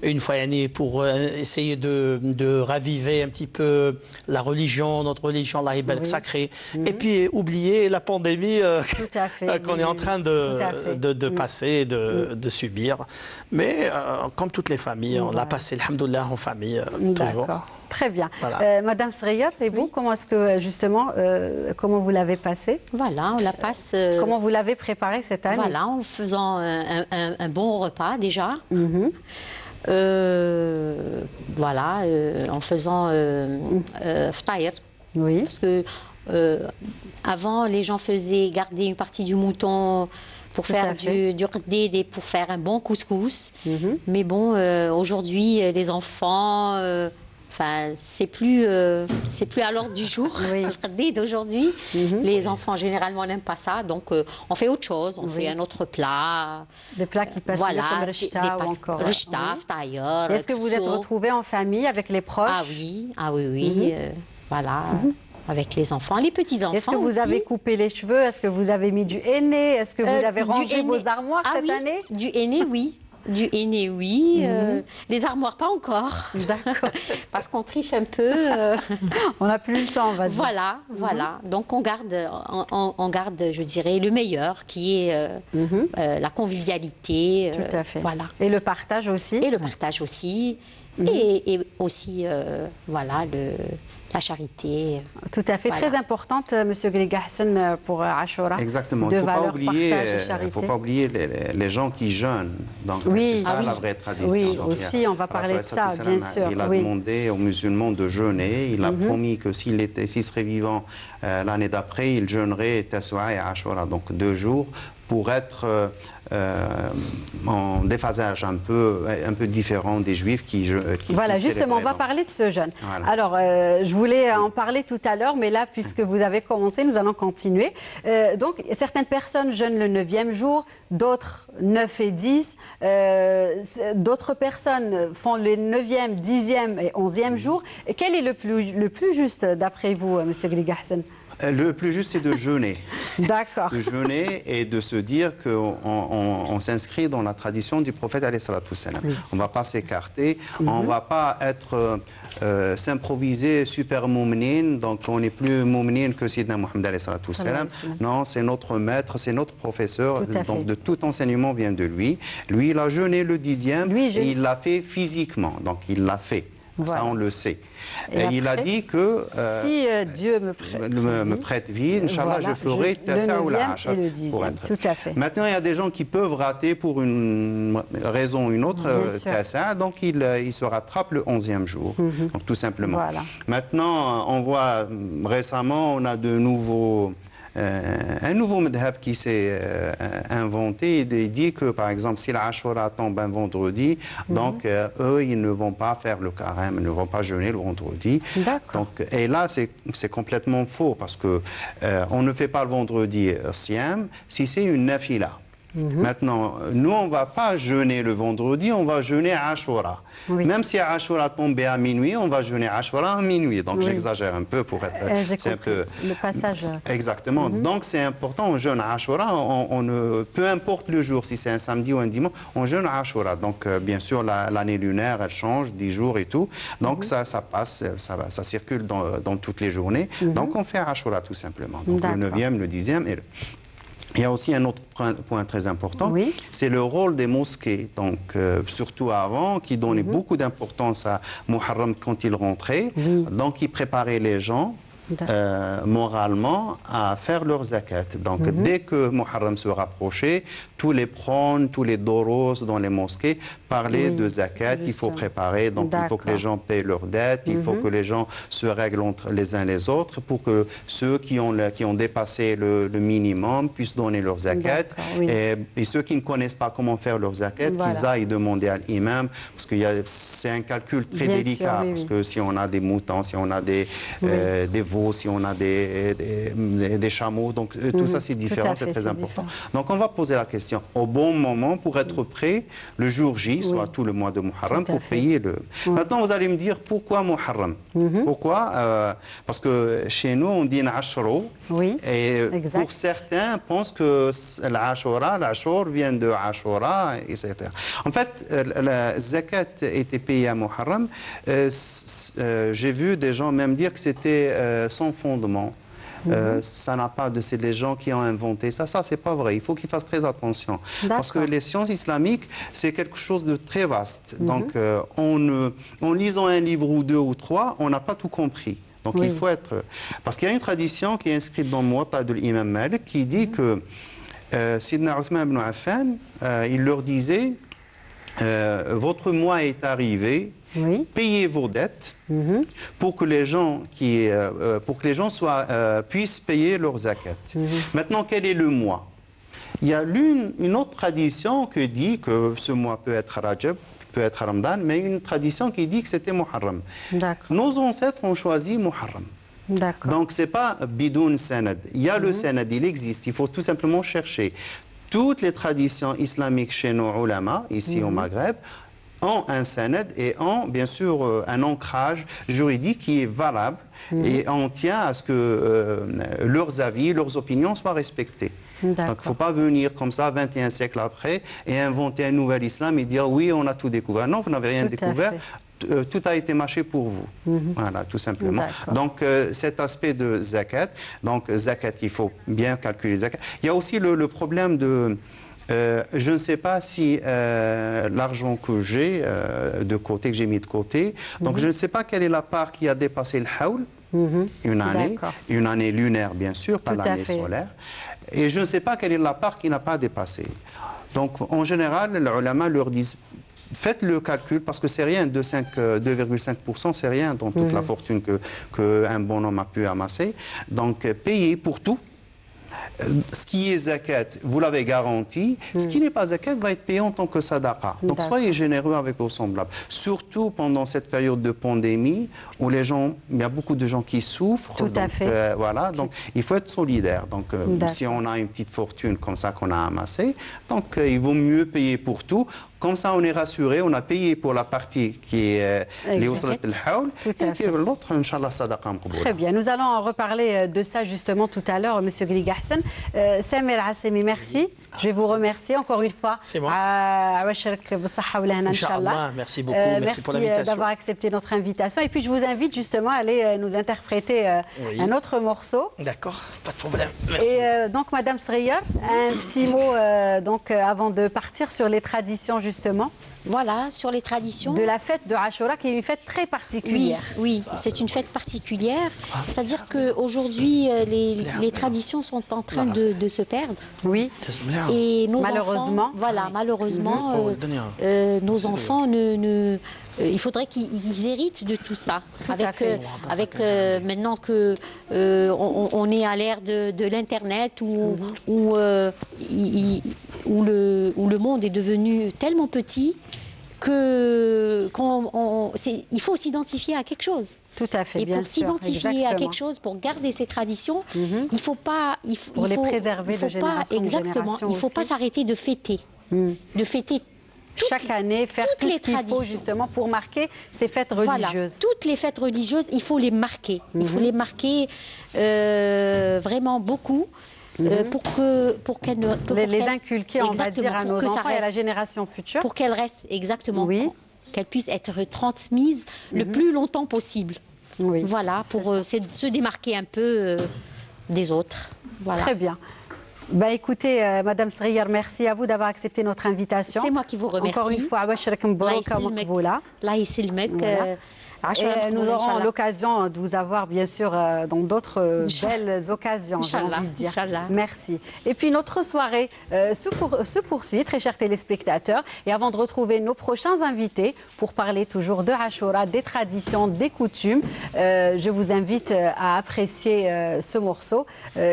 une fois pour essayer de raviver un petit peu la religion, notre religion, la ibad sacrée. Et puis, oublier la pandémie qu'on est en train de passer, de subir. Mais comme toutes les familles, on l'a passé, alhamdoulilah, en famille, toujours. Très bien. Voilà. Madame Sreyat, et vous, comment est-ce que, justement, comment vous l'avez passé? Voilà, on la passe... Comment vous l'avez préparé cette année? Voilà, en faisant un bon repas, déjà. Voilà, en faisant ftaïr. Oui. Parce que avant, les gens garder une partie du mouton pour faire du qdid, pour faire un bon couscous. Mais bon, aujourd'hui, les enfants, c'est plus à l'ordre du jour. Le qdid d'aujourd'hui, les enfants généralement n'aiment pas ça, donc on fait autre chose, on fait un autre plat. Des plats qui passent comme le rishta ou encore. Rishta, ftaïr. Est-ce que vous êtes retrouvés en famille avec les proches? Ah oui, voilà. Avec les enfants, les petits-enfants. Est-ce que vous avez coupé les cheveux? Est-ce que vous avez mis du henné? Est-ce que vous avez rangé vos armoires cette année? Du henné, oui. Du henné, oui. Les armoires, pas encore. D'accord. Parce qu'on triche un peu. On n'a plus le temps, on va dire. Voilà. Donc on garde, je dirais, le meilleur, qui est la convivialité. Tout à fait. Voilà. Et le partage aussi. Et le partage aussi. Et aussi, voilà, la charité. Tout à fait, voilà. Très importante, M. Ghaliga Hassan, pour Ashura. Exactement. Il ne faut pas oublier les gens qui jeûnent. Donc, c'est ça la vraie tradition. Oui, aussi, on va parler de ça, bien sûr. Il a demandé aux musulmans de jeûner. Il a promis que s'il serait vivant l'année d'après, il jeûnerait Tassoua et Ashura, donc 2 jours, pour être en déphasage un peu différent des Juifs qui voilà, justement, on va parler de ce jeûne. Voilà. Alors, je voulais en parler tout à l'heure, mais là, puisque vous avez commencé, nous allons continuer. Donc, certaines personnes jeûnent le 9e jour, d'autres 9 et 10. D'autres personnes font les 9e, 10e et 11e jours. Quel est le plus juste, d'après vous, M. Ghaliga Hassan? Le plus juste, c'est de jeûner. D'accord. De jeûner et de se dire qu'on s'inscrit dans la tradition du prophète alayhi salatu wassalam. On ne va pas s'écarter, on ne va pas s'improviser super moumnine, donc on n'est plus moumnine que Sidna Mohammed alayhi salatu wassalam. Non, c'est notre maître, c'est notre professeur, donc de tout enseignement vient de lui. Lui, il a jeûné le 10e et il l'a fait physiquement, donc il l'a fait. Ça, on le sait. Et il a dit que si Dieu me prête vie, Inch'Allah, je ferai Tassa ou la Ashar pour être. Tout à fait. Maintenant, il y a des gens qui peuvent rater pour une raison ou une autre Tassa, donc il se rattrape le 11e jour, donc tout simplement. Voilà. Maintenant, on voit récemment, on a de nouveaux... un nouveau madhab qui s'est inventé, il dit que par exemple si l'Ashura tombe un vendredi, donc eux ils ne vont pas faire le carême, ils ne vont pas jeûner le vendredi. Donc, et là c'est complètement faux parce que on ne fait pas le vendredi siyam si c'est une nafila. Maintenant, nous, on ne va pas jeûner le vendredi, on va jeûner Ashura. Même si Ashura tombait à minuit, on va jeûner Ashura à minuit. Donc, j'exagère un peu pour être... c'est un peu le passage. Exactement. Donc, c'est important, on jeûne Ashura, peu importe le jour, si c'est un samedi ou un dimanche, on jeûne Ashura. Donc, bien sûr, l'année lunaire, elle change, 10 jours et tout. Donc, ça passe, ça circule dans toutes les journées. Donc, on fait Ashura tout simplement. Donc, le 9e, le 10e et le... Il y a aussi un autre point très important, c'est le rôle des mosquées. Donc, surtout avant, qui donnait beaucoup d'importance à Muharram quand il rentrait. Donc, ils préparaient les gens moralement à faire leur zakat. Donc, dès que Muharram se rapprochait, tous les prônes, tous les doros dans les mosquées parlaient de zakat. Il faut préparer, donc il faut que les gens payent leurs dettes, il faut que les gens se règlent entre les uns les autres pour que ceux qui ont dépassé le minimum puissent donner leur zakat. Et ceux qui ne connaissent pas comment faire leur zakat, qu'ils aillent demander à l'imam, parce que c'est un calcul très délicat, parce que si on a des moutons, si on a des veaux, si on a des chameaux, donc tout ça c'est différent, c'est très important. Donc on va poser la question au bon moment pour être prêt le jour J, soit tout le mois de Muharram, pour payer le... Maintenant vous allez me dire pourquoi Muharram? Pourquoi? Parce que chez nous on dit Ashro, et pour certains pensent que l'Ashur vient de Ashura, etc. En fait, la zakat était payée à Muharram. J'ai vu des gens même dire que c'était sans fondement. Ça n'a pas de... C'est les gens qui ont inventé ça. Ça, c'est pas vrai. Il faut qu'ils fassent très attention. Parce que les sciences islamiques, c'est quelque chose de très vaste. Donc, en lisant un livre ou deux ou trois, on n'a pas tout compris. Donc, il faut être... Parce qu'il y a une tradition qui est inscrite dans le Muwatta de l'imam Malik qui dit que Sidna Uthman ibn Affan, il leur disait votre mois est arrivé, payez vos dettes pour que les gens puissent payer leurs zakat. Maintenant, quel est le mois? Il y a une autre tradition qui dit que ce mois peut être Rajab, peut être Ramadan, mais une tradition qui dit que c'était Muharram. Nos ancêtres ont choisi Muharram. Donc, ce n'est pas bidoun sanad. Il y a le sanad, il existe. Il faut tout simplement chercher. Toutes les traditions islamiques chez nos ulama, ici au Maghreb, ont un sanad et ont bien sûr un ancrage juridique qui est valable et on tient à ce que leurs avis, leurs opinions soient respectées. Donc il ne faut pas venir comme ça 21 siècles après et inventer un nouvel islam et dire oui on a tout découvert. Non, vous n'avez rien découvert. Tout a été mâché pour vous. Voilà, tout simplement. Donc, cet aspect de zakat, donc zakat, il faut bien calculer zakat. Il y a aussi le problème de... je ne sais pas si l'argent que j'ai de côté, que j'ai mis de côté, donc je ne sais pas quelle est la part qui a dépassé le haoul, une année lunaire bien sûr, pas l'année solaire, et je ne sais pas quelle est la part qui n'a pas dépassé. Donc en général, les ulama leur disent faites le calcul parce que c'est rien, 2,5%, c'est rien dans toute la fortune qu'un bonhomme a pu amasser. Donc payez pour tout. Ce qui est zakat, vous l'avez garanti. Ce qui n'est pas zakat va être payé en tant que sadaqa. Donc soyez généreux avec vos semblables. Surtout pendant cette période de pandémie où il y a beaucoup de gens qui souffrent. Tout à fait. Voilà, donc il faut être solidaire. Donc si on a une petite fortune comme ça qu'on a amassée, donc il vaut mieux payer pour tout. Comme ça, on est rassuré, on a payé pour la partie qui est les Waslat al-Hawl, et l'autre, Inch'Allah, sadaqa mqboula. Très bien, nous allons en reparler de ça justement tout à l'heure, Monsieur Ghaliga Hassan. Samir Assemi, merci. Je vais vous remercier encore une fois. C'est moi. Inch'Allah. Merci beaucoup, merci pour l'invitation. Merci d'avoir accepté notre invitation. Et puis, je vous invite justement à aller nous interpréter un autre morceau. D'accord, pas de problème. Merci. Et donc, Madame Sreya, un petit mot donc, avant de partir sur les traditions justement. Voilà, sur les traditions. De la fête de Ashura, qui est une fête très particulière. Oui, c'est une fête particulière. C'est-à-dire qu'aujourd'hui, les traditions sont en train de se perdre. Oui. Et nos malheureusement. Enfants, voilà, malheureusement, nos enfants il faudrait qu'ils héritent de tout ça. Avec maintenant que on est à l'ère de l'Internet où le monde est devenu tellement petit qu'il faut s'identifier à quelque chose. Tout à fait, et bien pour s'identifier à quelque chose, pour garder ces traditions, il faut pas... Pour les préserver de génération en exactement, il ne faut pas s'arrêter de fêter. De fêter chaque année, faire tout ce qu'il faut justement pour marquer ces fêtes religieuses. Voilà, toutes les fêtes religieuses, il faut les marquer. Il faut les marquer vraiment beaucoup. Pour qu'elles les inculquer, on va dire, à nos enfants et à la génération future. Pour qu'elles restent, exactement. Oui. Qu'elles puissent être transmises le plus longtemps possible. Oui. Voilà, pour se démarquer un peu des autres. Voilà. Très bien. Bah, écoutez, Madame Sghir, merci à vous d'avoir accepté notre invitation. C'est moi qui vous remercie. Encore une fois, et nous aurons l'occasion de vous avoir, bien sûr, dans d'autres belles occasions, j'ai envie de dire. Merci. Et puis, notre soirée se poursuit, très chers téléspectateurs. Et avant de retrouver nos prochains invités pour parler toujours de Ashura, des traditions, des coutumes, je vous invite à apprécier ce morceau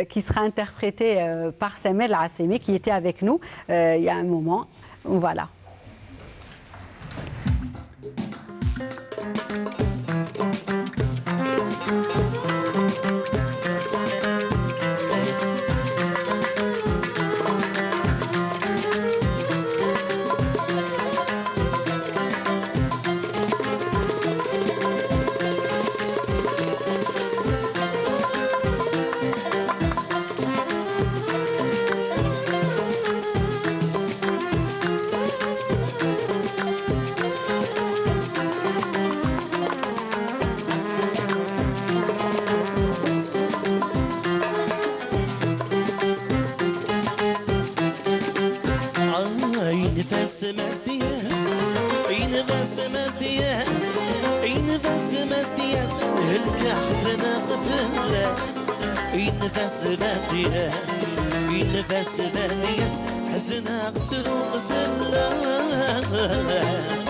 qui sera interprété par Samel Assemi, qui était avec nous il y a un moment. Voilà. حزنك تروح في الناس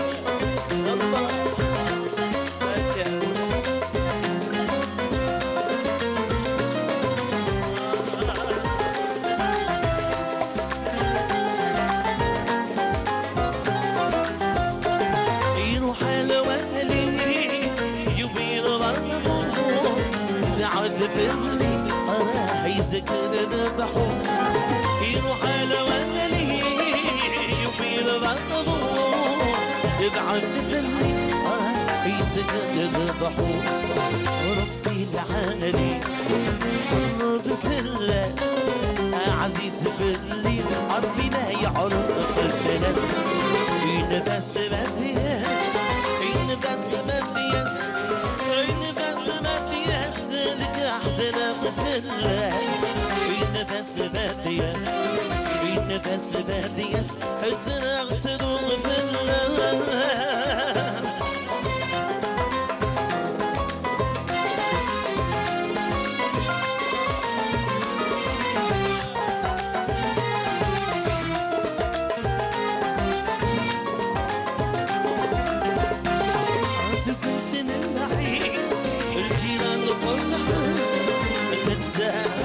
يروح على وهلي يبين ضربه تعذب اللي راح يسكن ذبحه يروح على وهلي يبين ضربه يتعذب اللي راح يسكن ذبحه ربي العالي حرب في اللاس عزيز في الليل ربي لا يعرف الناس ينبس مدياس ينبس مدياس ينبس مدياس لك احزن في اللاس ينبس مدياس ينبس مدياس حزن اغتدوغ في اللاس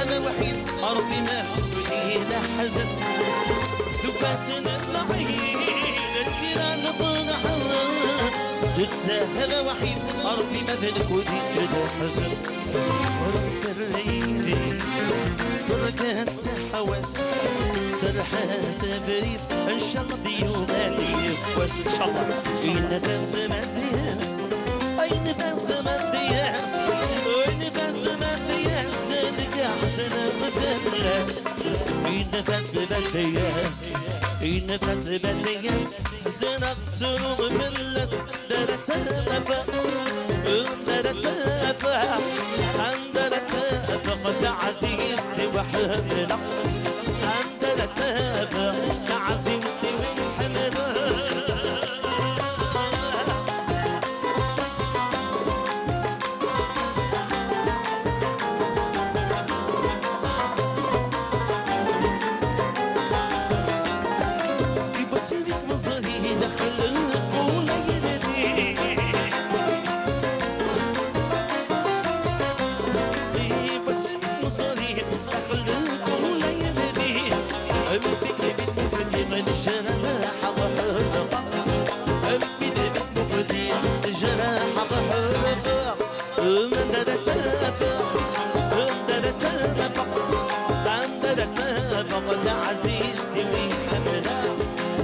أنا وحيد ربي ما لينا حزن دباسن الوحيد الجيران فرحان أنا وحيد ربي ما لينا حزن رب الليل بركات حواس سرحة سبريس إن شاء الله ديوم يفوس إن شاء الله أين بسم الدياس أين بسم الدياس أين بسم الدياس أحسن الناس ينفس بالدياس ينفس بالدياس زنق زنوق باللس درت أفا درت أفا درت أفا قد عزيز توحدنا درت أفا عزيز وحمد عزيزتي ويحملها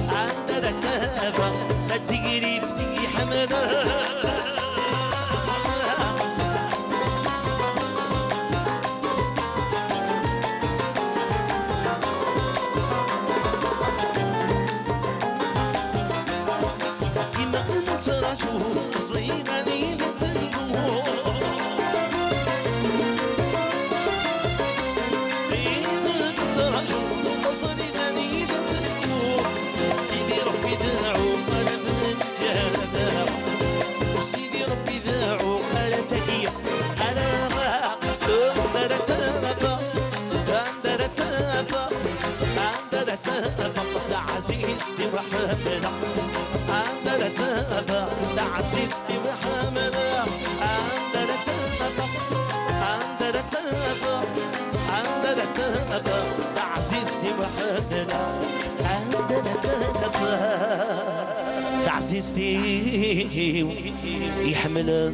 عندنا تافه ما تجري في حملها كيما انت رجل صيناني لتنقول سيدي ربي داعو انا بالرجال داعو سيدي ربي داعو انا تقية انا عندنا تافه عندنا تافه عندنا تافه لا عزيزتي وحملها عندنا تافه لا عزيزتي وحملها عندنا تافه عندنا تافه عندنا تافه لا عزيزتي وحملها عندنا تافه عزيزتي يحملها.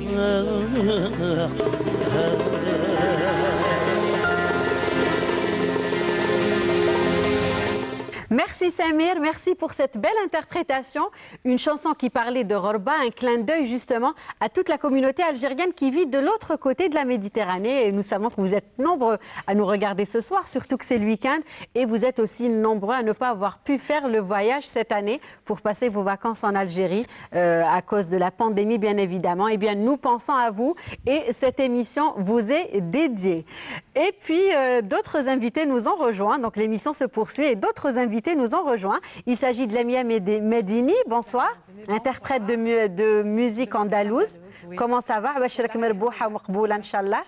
Merci Samir, merci pour cette belle interprétation. Une chanson qui parlait de Ghorba, un clin d'œil justement à toute la communauté algérienne qui vit de l'autre côté de la Méditerranée. Et nous savons que vous êtes nombreux à nous regarder ce soir, surtout que c'est le week-end. Et vous êtes aussi nombreux à ne pas avoir pu faire le voyage cette année pour passer vos vacances en Algérie à cause de la pandémie, bien évidemment. Eh bien, nous pensons à vous et cette émission vous est dédiée. Et puis, d'autres invités nous ont rejoints. Donc, l'émission se poursuit et d'autres invités nous ont rejoints. Il s'agit de Lamia Medini, bonsoir, interprète de musique andalouse. Oui. Comment ça va? Inch'Allah,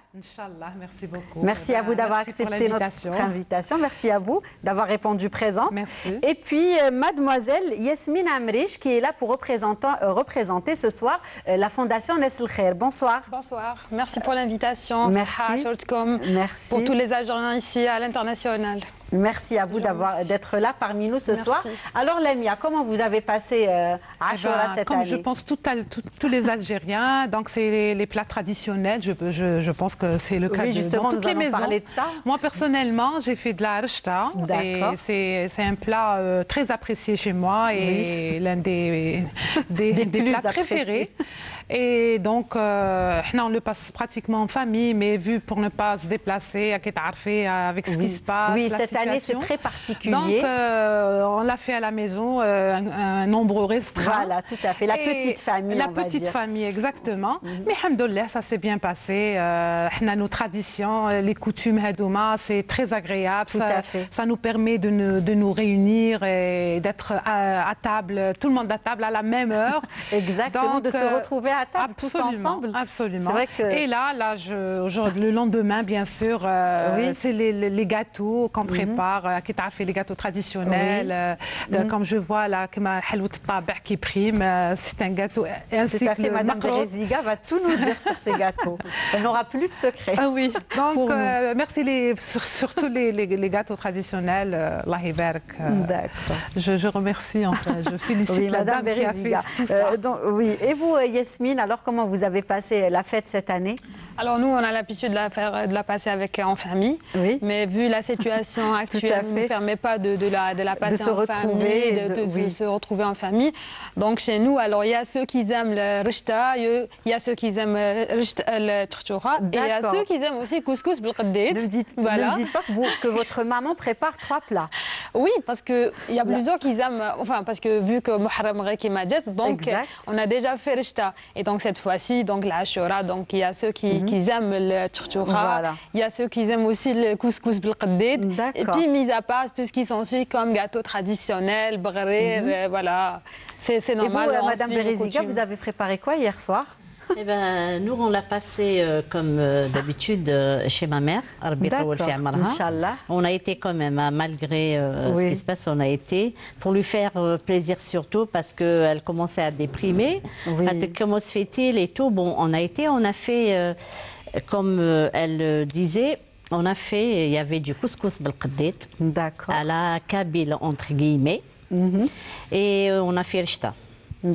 merci beaucoup. Merci à vous d'avoir accepté notre invitation. Merci à vous d'avoir répondu présent. Merci. Et puis, mademoiselle Yasmine Amriche, qui est là pour représenter ce soir la Fondation Nesl Khair. Bonsoir. Bonsoir. Merci pour l'invitation. Merci. Merci. Pour tous les Algériens ici à l'international. Merci à vous d'être là parmi nous ce soir. Alors Lamia, comment vous avez passé Ashura cette année? Comme je pense tous les Algériens, donc c'est les plats traditionnels, je pense que c'est le cas justement, dans toutes les maisons. Parler de ça. Moi personnellement, j'ai fait de la rechta et c'est un plat très apprécié chez moi et l'un des plats préférés. Et donc, on le passe pratiquement en famille, mais vu pour ne pas se déplacer, avec ce qui se passe. Oui, cette année, c'est très particulier. Donc, on l'a fait à la maison, un nombre restreint. Voilà, tout à fait. La petite famille, La petite famille, exactement. Mais, alhamdoulilah, ça s'est bien passé. Nos traditions, les coutumes hadouma, c'est très agréable. Ça nous permet de nous réunir et d'être à table, tout le monde à table à la même heure. Exactement, donc, de se retrouver à table tous ensemble. Absolument. Vrai que... Et là le lendemain, bien sûr, c'est les gâteaux qu'on prépare, les gâteaux traditionnels. Comme je vois là, qui prime, c'est un gâteau ainsi que le Madame Bereziga va tout nous dire sur ces gâteaux. Elle n'aura plus de secret. Ah oui. Donc merci surtout les gâteaux traditionnels. Allah Ibarak. D'accord. Je remercie enfin, je félicite la dame qui a fait tout ça. Oui. Et vous, Yasmine, alors comment vous avez passé la fête cette année? Alors nous, on a l'habitude de la passer en famille, mais vu la situation actuelle, ne nous permet pas de la passer en famille, de se retrouver en famille. Donc chez nous, alors il y a ceux qui aiment le rechta, il y a ceux qui aiment le trtoura, et il y a ceux qui aiment aussi couscous bilqaddit. Ne me dites pas que votre maman prépare 3 plats. Oui, parce qu'il y a plusieurs qui aiment, enfin parce que vu que Muharram Gheki Majaz, donc on a déjà fait rechta. Et donc cette fois-ci, donc la Ashura, donc il y a ceux qui aiment le trtoura, il y a ceux qui aiment aussi le couscous bilqaddit. Et puis mis à part tout ce qui s'ensuit comme gâteau traditionnel, brérir, voilà, c'est normal. Et vous, Madame Bereziga, vous avez préparé quoi hier soir? Eh ben, nous, on l'a passé comme d'habitude chez ma mère. Inch'Allah. On a été quand même, malgré ce qui se passe, on a été pour lui faire plaisir surtout parce qu'elle commençait à déprimer. Comment se fait-il et tout. Bon, on a fait, comme elle disait, il y avait du couscous bilqaddit à la kabyle entre guillemets, et on a fait rechta.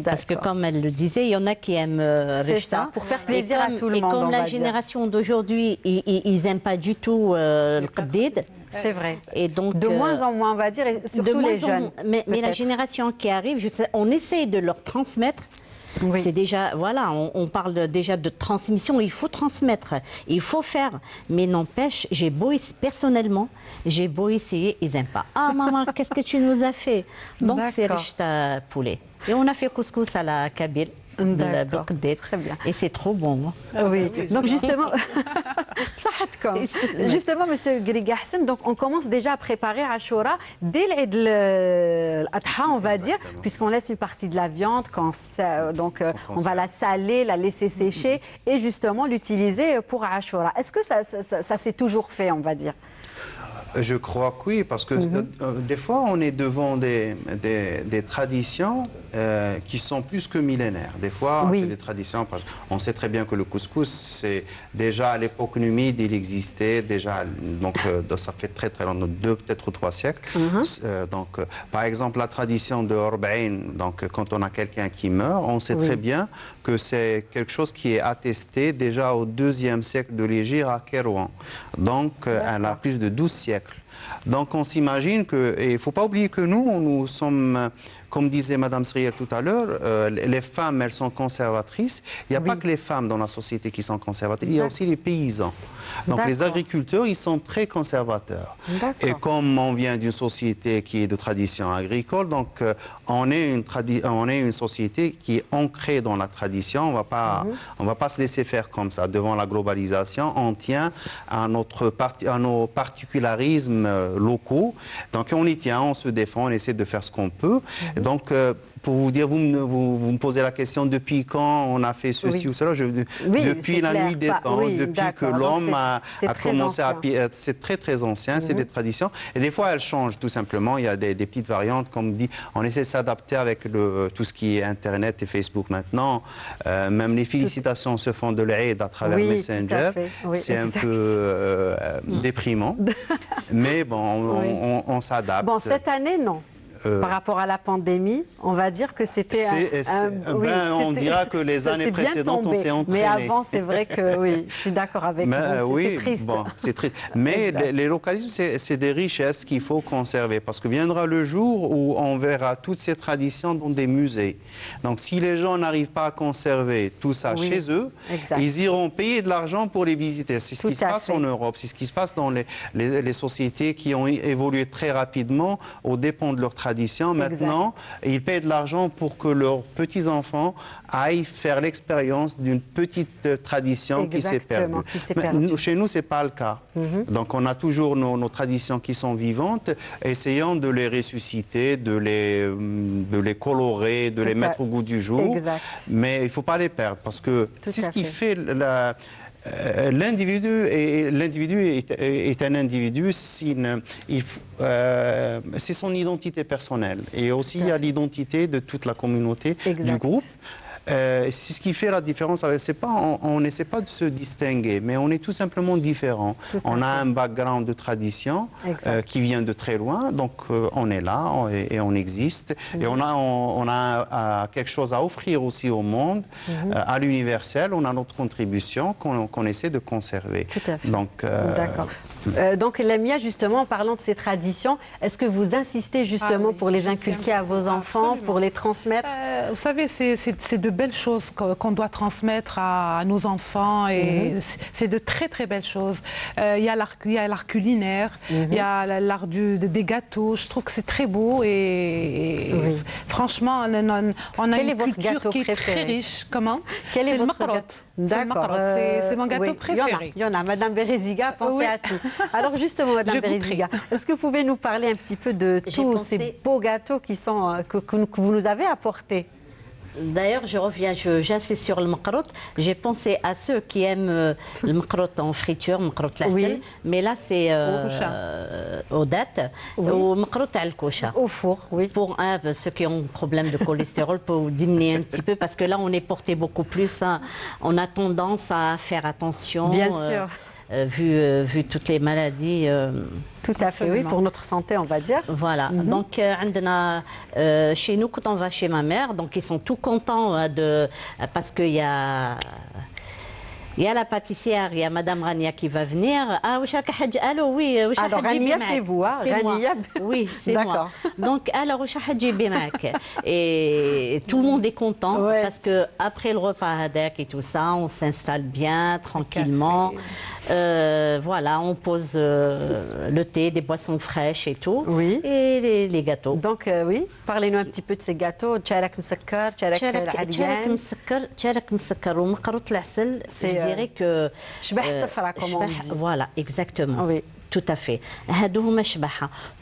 Parce que comme elle le disait, il y en a qui aiment Rechta. Pour faire plaisir à tout le monde. Et comme la génération d'aujourd'hui, ils n'aiment pas du tout le qdid. C'est vrai. Et donc, de moins en moins, on va dire, et surtout les jeunes. Mais la génération qui arrive, on essaie de leur transmettre. Oui. C'est déjà, voilà, on parle déjà de transmission, il faut transmettre, il faut faire. Mais n'empêche, personnellement, j'ai beau essayer, ils n'aiment pas. Ah maman, qu'est-ce que tu nous as fait? Donc c'est Rechta poulet. Et on a fait couscous à la Kabyle. Très bien. Et c'est trop bon. Oui. Donc justement, Monsieur Griga Hassan, donc on commence déjà à préparer Ashura dès l'Adha, on va dire, puisqu'on laisse une partie de la viande, donc on va la saler, la laisser sécher et justement l'utiliser pour Ashura. Est-ce que ça s'est toujours fait, on va dire? Je crois que oui, parce que des fois, on est devant des traditions qui sont plus que millénaires. Des fois, c'est des traditions. On sait très bien que le couscous, c'est déjà à l'époque numide, il existait déjà. Donc, ça fait très très longtemps, 2, peut-être 3 siècles. Donc, par exemple, la tradition de Orbaïn, donc quand on a quelqu'un qui meurt, on sait très bien que c'est quelque chose qui est attesté déjà au 2e siècle de l'Hégire à Kérouan. Donc, elle a plus de 12 siècles. Donc on s'imagine que, et il ne faut pas oublier que nous sommes, comme disait Mme Sriel tout à l'heure, les femmes, elles sont conservatrices. Il n'y a pas que les femmes dans la société qui sont conservatrices, il y a aussi les paysans. Donc les agriculteurs, ils sont très conservateurs. Et comme on vient d'une société qui est de tradition agricole, donc on est une société qui est ancrée dans la tradition. On va pas se laisser faire comme ça. Devant la globalisation, on tient à nos particularismes locaux. Donc on y tient, on se défend, on essaie de faire ce qu'on peut. Donc pour vous dire, vous me posez la question depuis quand on a fait ceci ou cela. Depuis la nuit des temps, depuis que l'homme a commencé à... C'est très très ancien, c'est des traditions. Et des fois, elles changent tout simplement. Il y a des petites variantes, comme dit, on essaie de s'adapter avec tout ce qui est Internet et Facebook maintenant. Même les félicitations se font de l'Aïd à travers Messenger. C'est un peu déprimant. Mais bon, on s'adapte. Bon, cette année, non. Par rapport à la pandémie, on va dire que c'était... on dira que les années précédentes, on s'est entraîné. Mais avant, c'est vrai que, oui, je suis d'accord avec vous, c'est triste. Bon, c'est triste. Mais les localismes, c'est des richesses qu'il faut conserver, parce que viendra le jour où on verra toutes ces traditions dans des musées. Donc, si les gens n'arrivent pas à conserver tout ça chez eux, ils iront payer de l'argent pour les visiter. C'est ce qui se passe en Europe, c'est ce qui se passe dans les sociétés qui ont évolué très rapidement aux dépens de leurs traditions. Maintenant, ils payent de l'argent pour que leurs petits-enfants aillent faire l'expérience d'une petite tradition qui s'est perdue. Chez nous, ce n'est pas le cas. Donc, on a toujours nos traditions qui sont vivantes, essayant de les ressusciter, de les colorer, de les mettre au goût du jour. Mais il ne faut pas les perdre, parce que c'est ce qui fait l'individu est un individu, c'est son identité personnelle. Et aussi, il y a l'identité de toute la communauté, du groupe. C'est ce qui fait la différence. On n'essaie pas de se distinguer, mais on est tout simplement différents. On a un background de tradition qui vient de très loin, donc on est là et on existe. Et on a quelque chose à offrir aussi au monde, à l'universel. On a notre contribution qu'on essaie de conserver. Tout à fait. D'accord. Donc Lamia, justement, en parlant de ces traditions, est-ce que vous insistez justement pour les inculquer à vos enfants, pour les transmettre? Vous savez, c'est de belles choses qu'on doit transmettre à nos enfants, et c'est de très très belles choses. Il y a l'art culinaire, il y a l'art des gâteaux. Je trouve que c'est très beau et franchement, on a une culture qui est très riche. Comment? Quel est votre gâteau? D'accord. C'est mon gâteau préféré. Il y en a. Madame Béréziga, pensez à tout. Alors justement, Madame Béréziga, est-ce que vous pouvez nous parler un petit peu de tous ces beaux gâteaux que vous nous avez apportés? D'ailleurs, j'insiste sur le maqrout. J'ai pensé à ceux qui aiment le maqrout en friture, maqrout la mais là c'est aux dates, ou maqrout al-kosha. Au four, oui. Pour ceux qui ont un problème de cholestérol, pour diminuer un petit peu, parce que là on est porté beaucoup plus. On a tendance à faire attention. Bien sûr. vu toutes les maladies. Tout à fait, oui, pour notre santé, on va dire. Voilà. Donc, chez nous, quand on va chez ma mère, donc ils sont tout contents parce qu'il y a... Il y a la pâtissière, il y a Madame Rania qui va venir. Ah, allô, oui. Alors, Rania, c'est vous, hein? Rania. Oui, c'est moi. Donc, alors, et tout le monde est content parce que après le repas Hadek et tout ça, on s'installe bien, tranquillement. Voilà, on pose le thé, des boissons fraîches et tout. Oui. Et les gâteaux. Donc, oui, parlez-nous un petit peu de ces gâteaux. Tcharak msakkar, tcharak العديان. tcharak msakkar ou مقروط العسل. Je dirais que... comme on dit. Voilà, exactement. Oui. Tout à fait.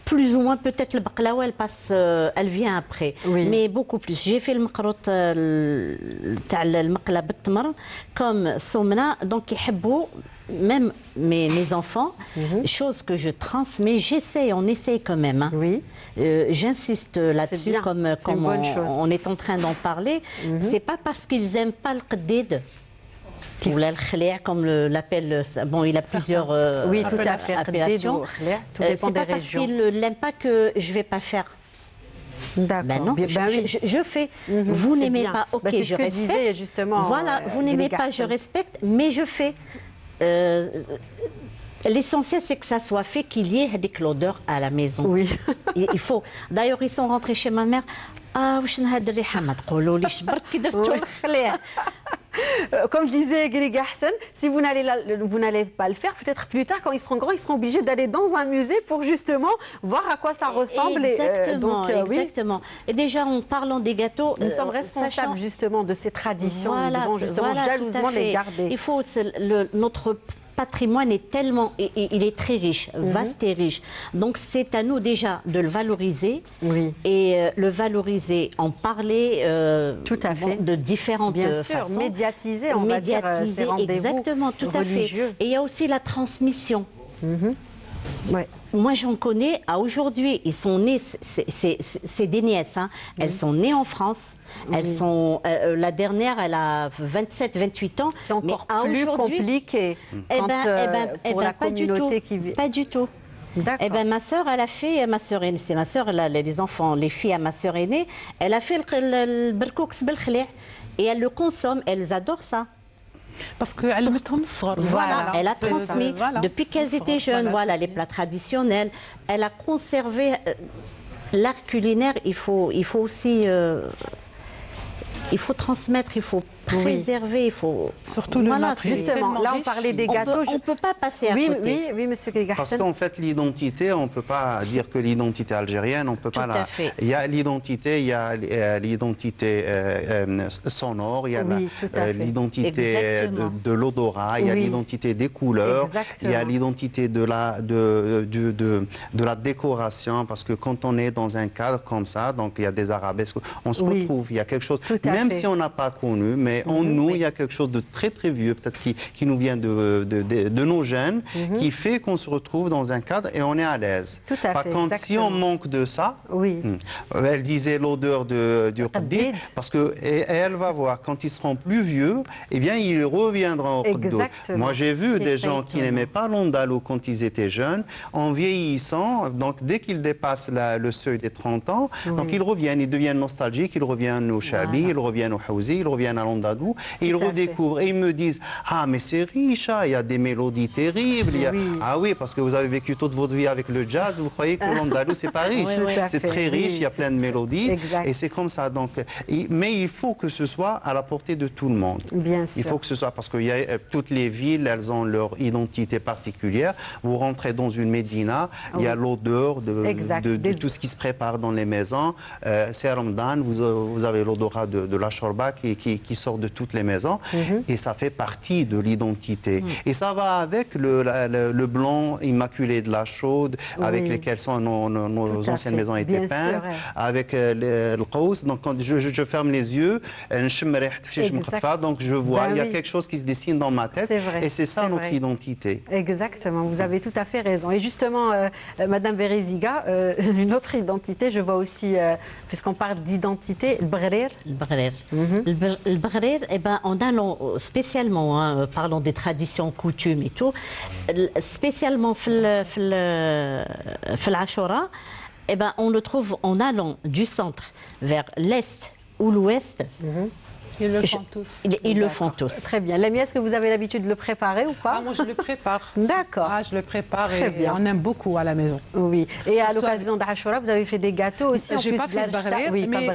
Plus ou moins, peut-être le baklawa, elle vient après. Oui. Mais beaucoup plus. J'ai fait le maqrout le maqla بالتمر comme somna, donc même mes enfants, chose que je transmets, on essaye quand même. Hein. Oui. J'insiste là-dessus, comme on est en train d'en parler. C'est pas parce qu'ils n'aiment pas le qdid, ou le khlia, comme l'appelle, bon, il a plusieurs oui, tout à fait. appellations. Tout dépend des régions. C'est pas parce qu'ils l'aiment pas que je vais pas faire. D'accord. Ben non, je fais. Vous n'aimez pas, ok, je respecte. Disait justement. Voilà, vous n'aimez pas, je respecte, mais je fais. L'essentiel, c'est que ça soit fait, qu'il y ait l'odeur à la maison. Oui. Il faut. D'ailleurs, ils sont rentrés chez ma mère. Ah, comme disait Griga Hassan, si vous n'allez pas le faire, peut-être plus tard, quand ils seront grands, ils seront obligés d'aller dans un musée pour justement voir à quoi ça ressemble. Exactement, exactement. Et déjà, en parlant des gâteaux, nous sommes responsables justement de ces traditions. Nous devons justement jalousement les garder. Il faut notre patrimoine est tellement, il est très riche, vaste et riche. Donc c'est à nous déjà de le valoriser et le valoriser, en parler tout à fait. De différentes façons. Bien sûr, médiatiser, on va dire ces rendez-vous exactement, tout religieux. À fait. Et il y a aussi la transmission. Ouais. Moi, j'en connais, aujourd'hui, ils sont nés, c'est des nièces, hein. Elles sont nées en France, elles sont, la dernière, elle a 27, 28 ans. C'est encore plus compliqué pour la communauté qui vit. Pas du tout. D'accord. Eh ben, ma sœur, elle a fait, c'est ma sœur, les enfants, les filles à ma sœur aînée, elle a fait le berkouk belkhli et elle le consomme, elles adorent ça. Parce qu'elle voilà, elle a transmis depuis qu'elles étaient jeunes, voilà, les plats traditionnels. Elle a conservé l'art culinaire. Il faut aussi, il faut transmettre, il faut préserver, il faut surtout le matériel. Justement, là on parlait des gâteaux. On ne peut pas passer à côté. Oui, monsieur Griga. Parce qu'en fait, l'identité, on ne peut pas dire que l'identité algérienne, on ne peut pas la. Il y a l'identité, il y a l'identité sonore, il y a l'identité de l'odorat, il y a l'identité des couleurs, il y a l'identité de la décoration, parce que quand on est dans un cadre comme ça, donc il y a des arabesques, on se retrouve, il y a quelque chose, même si on n'a pas connu, mais en nous, il y a quelque chose de très très vieux, peut-être qui nous vient de nos gènes, qui fait qu'on se retrouve dans un cadre et on est à l'aise. Par contre, si on manque de ça, elle disait l'odeur du qdid, parce que elle va voir, quand ils seront plus vieux, eh bien, ils reviendront au qdid. Moi, j'ai vu des gens qui n'aimaient pas l'ondalo quand ils étaient jeunes, en vieillissant, donc dès qu'ils dépassent le seuil des 30 ans, donc ils reviennent, ils deviennent nostalgiques, ils reviennent au Chabi, ils reviennent au Haouzi, ils reviennent à l'ondalo. Et ils redécouvrent et ils me disent ah mais c'est riche, il y a des mélodies terribles, ah oui, parce que vous avez vécu toute votre vie avec le jazz, vous croyez que l'andalou c'est pas riche, c'est très riche, il y a plein de mélodies et c'est comme ça. Donc, mais il faut que ce soit à la portée de tout le monde. Bien sûr. Il faut que ce soit, parce que toutes les villes, elles ont leur identité particulière. Vous rentrez dans une médina, il y a l'odeur de tout ce qui se prépare dans les maisons. C'est Ramadan, vous avez l'odorat de la shorba qui sort de toutes les maisons et ça fait partie de l'identité. Et ça va avec le blanc immaculé de la Chaude, avec lesquels nos anciennes maisons étaient peintes, avec le qaous. Donc quand je ferme les yeux, donc je vois, il y a quelque chose qui se dessine dans ma tête et c'est ça notre identité. Exactement, vous avez tout à fait raison. Et justement, Madame Béréziga, une autre identité, je vois aussi, puisqu'on parle d'identité, le bghrir. Le bghrir. Bahrir, eh ben, en allant spécialement, hein, parlons des traditions, coutumes et tout, spécialement l'Ashura, eh ben, on le trouve en allant du centre vers l'est ou l'ouest. Ils le font tous. Ils le font tous. Très bien. Lamia, est-ce que vous avez l'habitude de le préparer ou pas? Moi, je le prépare. D'accord. Je le prépare. Très bien. On aime beaucoup à la maison. Oui. Et surtout à l'occasion d'Ashura, vous avez fait des gâteaux aussi? J'ai pas fait de Bahrir, oui, mais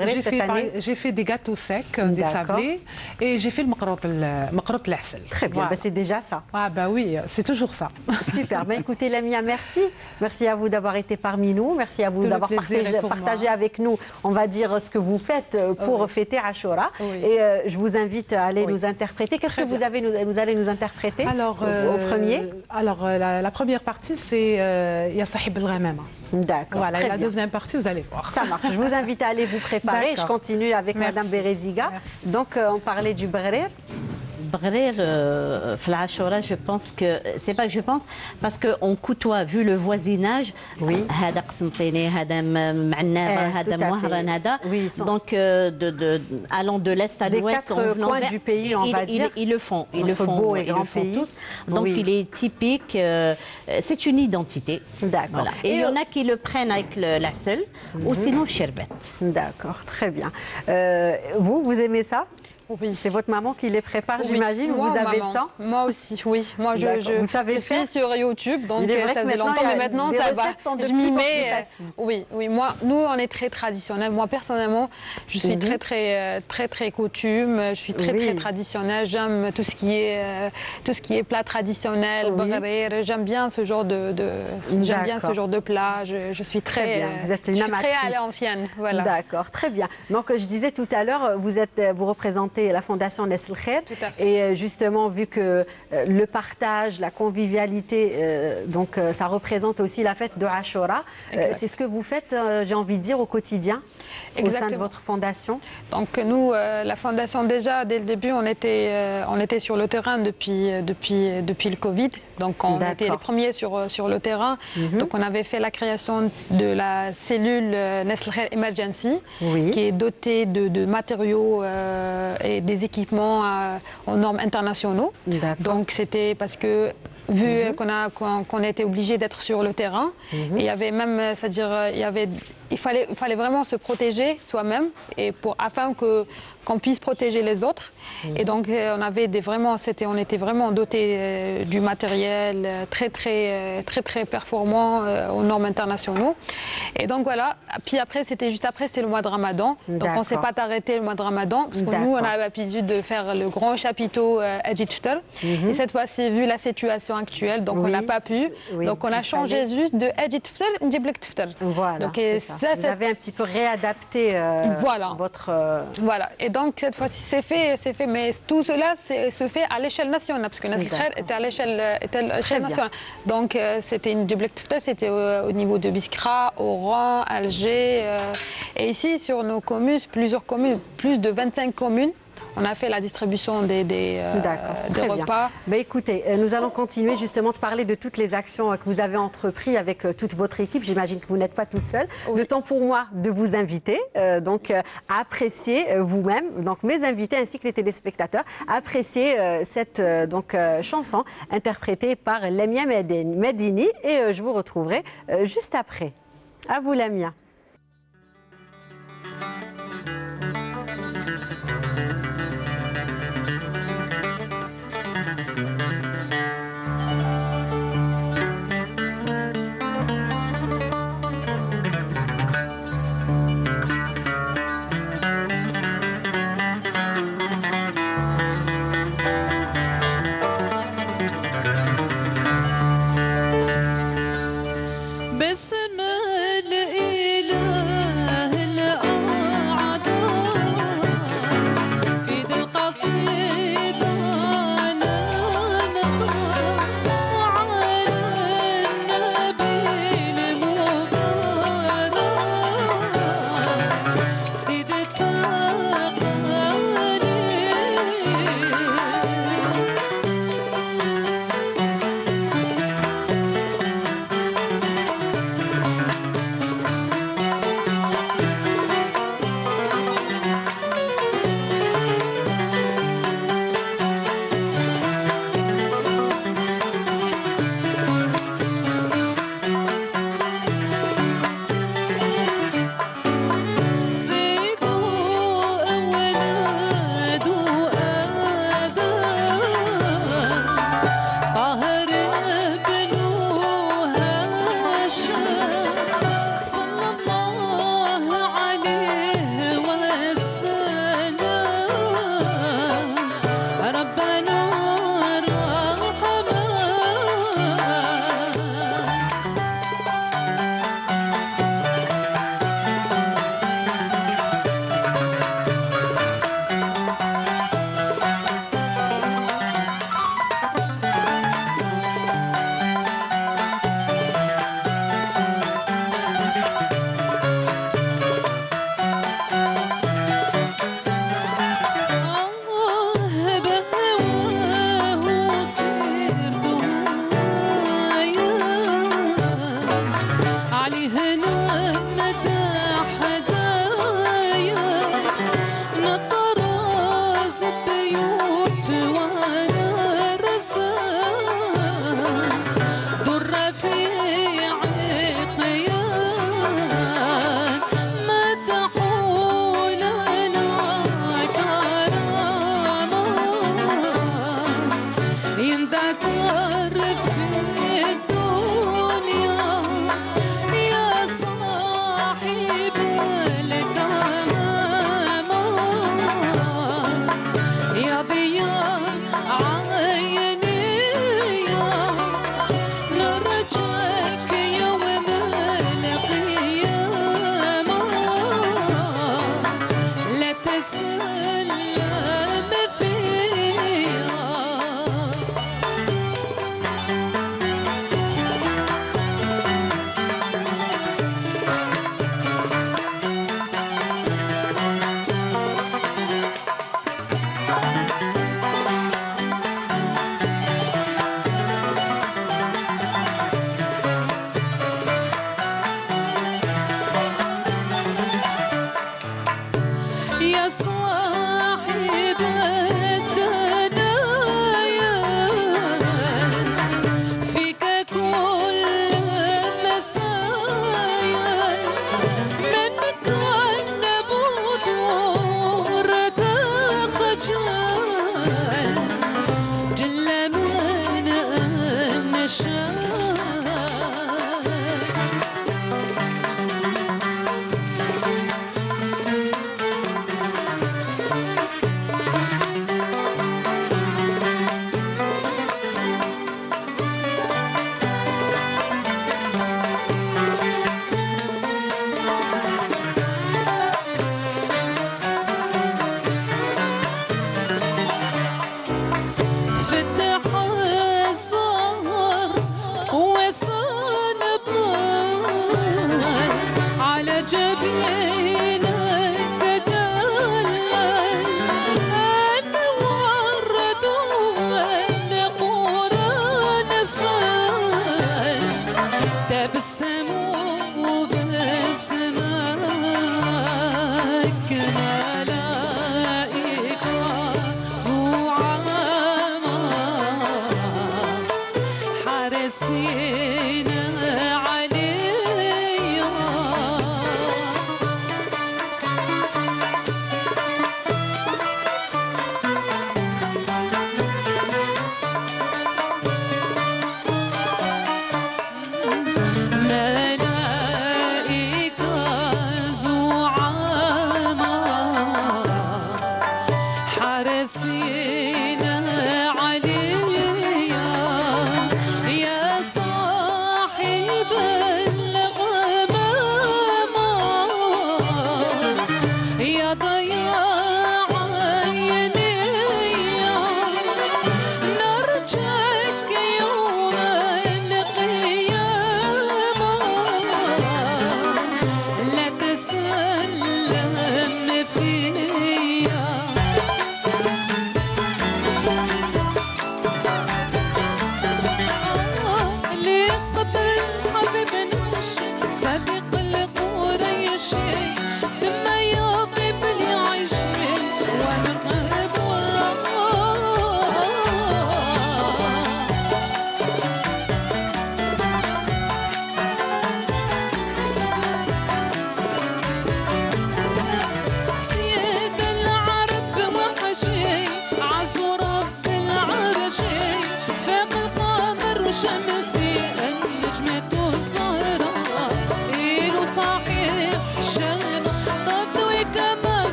j'ai fait des gâteaux secs, des sablés, et j'ai fait le maqrout l'asel. Très bien. Voilà. C'est déjà ça. Oui, c'est toujours ça. Super. Écoutez, Lamia, merci. Merci à vous d'avoir été parmi nous. Merci à vous d'avoir partagé avec nous, on va dire, ce que vous faites pour fêter Ashura. Et je vous invite à aller nous interpréter. Qu'est-ce que vous allez nous interpréter au premier? La première partie, c'est Ya Sahib al-Ghamama. D'accord. Voilà, et la deuxième partie, vous allez voir. Ça marche. Je vous invite à aller vous préparer. Je continue avec Madame Bereziga. Donc, on parlait du Bahrir. Bahrir, Ashura, je pense que c'est pas que je pense parce qu'on côtoie vu le voisinage. Oui. Donc allant de l'est à l'ouest, des quatre coins du pays, on va dire. Ils le font, ils le font, beau et grand pays. Tous. Donc il est typique. C'est une identité. D'accord. Voilà. Et il y en a qui le prennent avec la selle ou sinon le sherbet. D'accord, très bien. Vous aimez ça? Oui. C'est votre maman qui les prépare, j'imagine, ou vous avez le temps? Moi aussi, oui. Moi, je suis sur YouTube, donc ça faisait longtemps, mais maintenant, ça va. Je m'y mets. Oui, moi, nous, on est très traditionnels. Moi, personnellement, je suis très coutume. Je suis très traditionnelle. J'aime tout ce qui est plat traditionnel, Bahrir. J'aime bien ce genre de plat. Je suis très. Vous êtes une amatrice. Très à l'ancienne, voilà. D'accord, très bien. Donc, je disais tout à l'heure, vous représentez la Fondation Nesl Khair. Et justement, vu que le partage, la convivialité, donc ça représente aussi la fête de Ashura. C'est ce que vous faites, j'ai envie de dire, au quotidien, au sein de votre fondation. Donc nous, la fondation, déjà, dès le début, on était sur le terrain depuis le Covid. Donc on était les premiers sur le terrain. Donc on avait fait la création de la cellule Nesl Khair Emergency, qui est dotée de matériaux et des équipements aux normes internationaux. Donc c'était parce que vu qu'on était obligé d'être sur le terrain, et il y avait même, c'est-à-dire il fallait vraiment se protéger soi-même et afin qu'on puisse protéger les autres. Et donc on était vraiment dotés du matériel très performant aux normes internationaux. Et donc voilà. Puis après, c'était le mois de Ramadan. Donc on ne s'est pas arrêté le mois de Ramadan parce que nous on avait l'habitude de faire le grand chapiteau Eid Fitr. Et cette fois-ci, vu la situation actuelle, donc on n'a pas pu. Donc on a changé juste de Eid Fitr Njiblik Fitr. Voilà. Donc vous avez un petit peu réadapté votre. Voilà. Et donc cette fois-ci, c'est fait. Mais tout cela se fait à l'échelle nationale, parce que Nesl Khair était à l'échelle nationale. Donc c'était une Njiblik Fitr, c'était au niveau de Biskra, Oran, Alger. Et ici, sur nos communes, plusieurs communes, plus de 25 communes, on a fait la distribution des repas. Écoutez, nous allons continuer justement de parler de toutes les actions que vous avez entreprises avec toute votre équipe. J'imagine que vous n'êtes pas toute seule. Le temps pour moi de vous inviter à apprécier vous-même, donc mes invités ainsi que les téléspectateurs, à apprécier cette chanson interprétée par Lamia Medini. Et je vous retrouverai juste après. À vous, Lamia.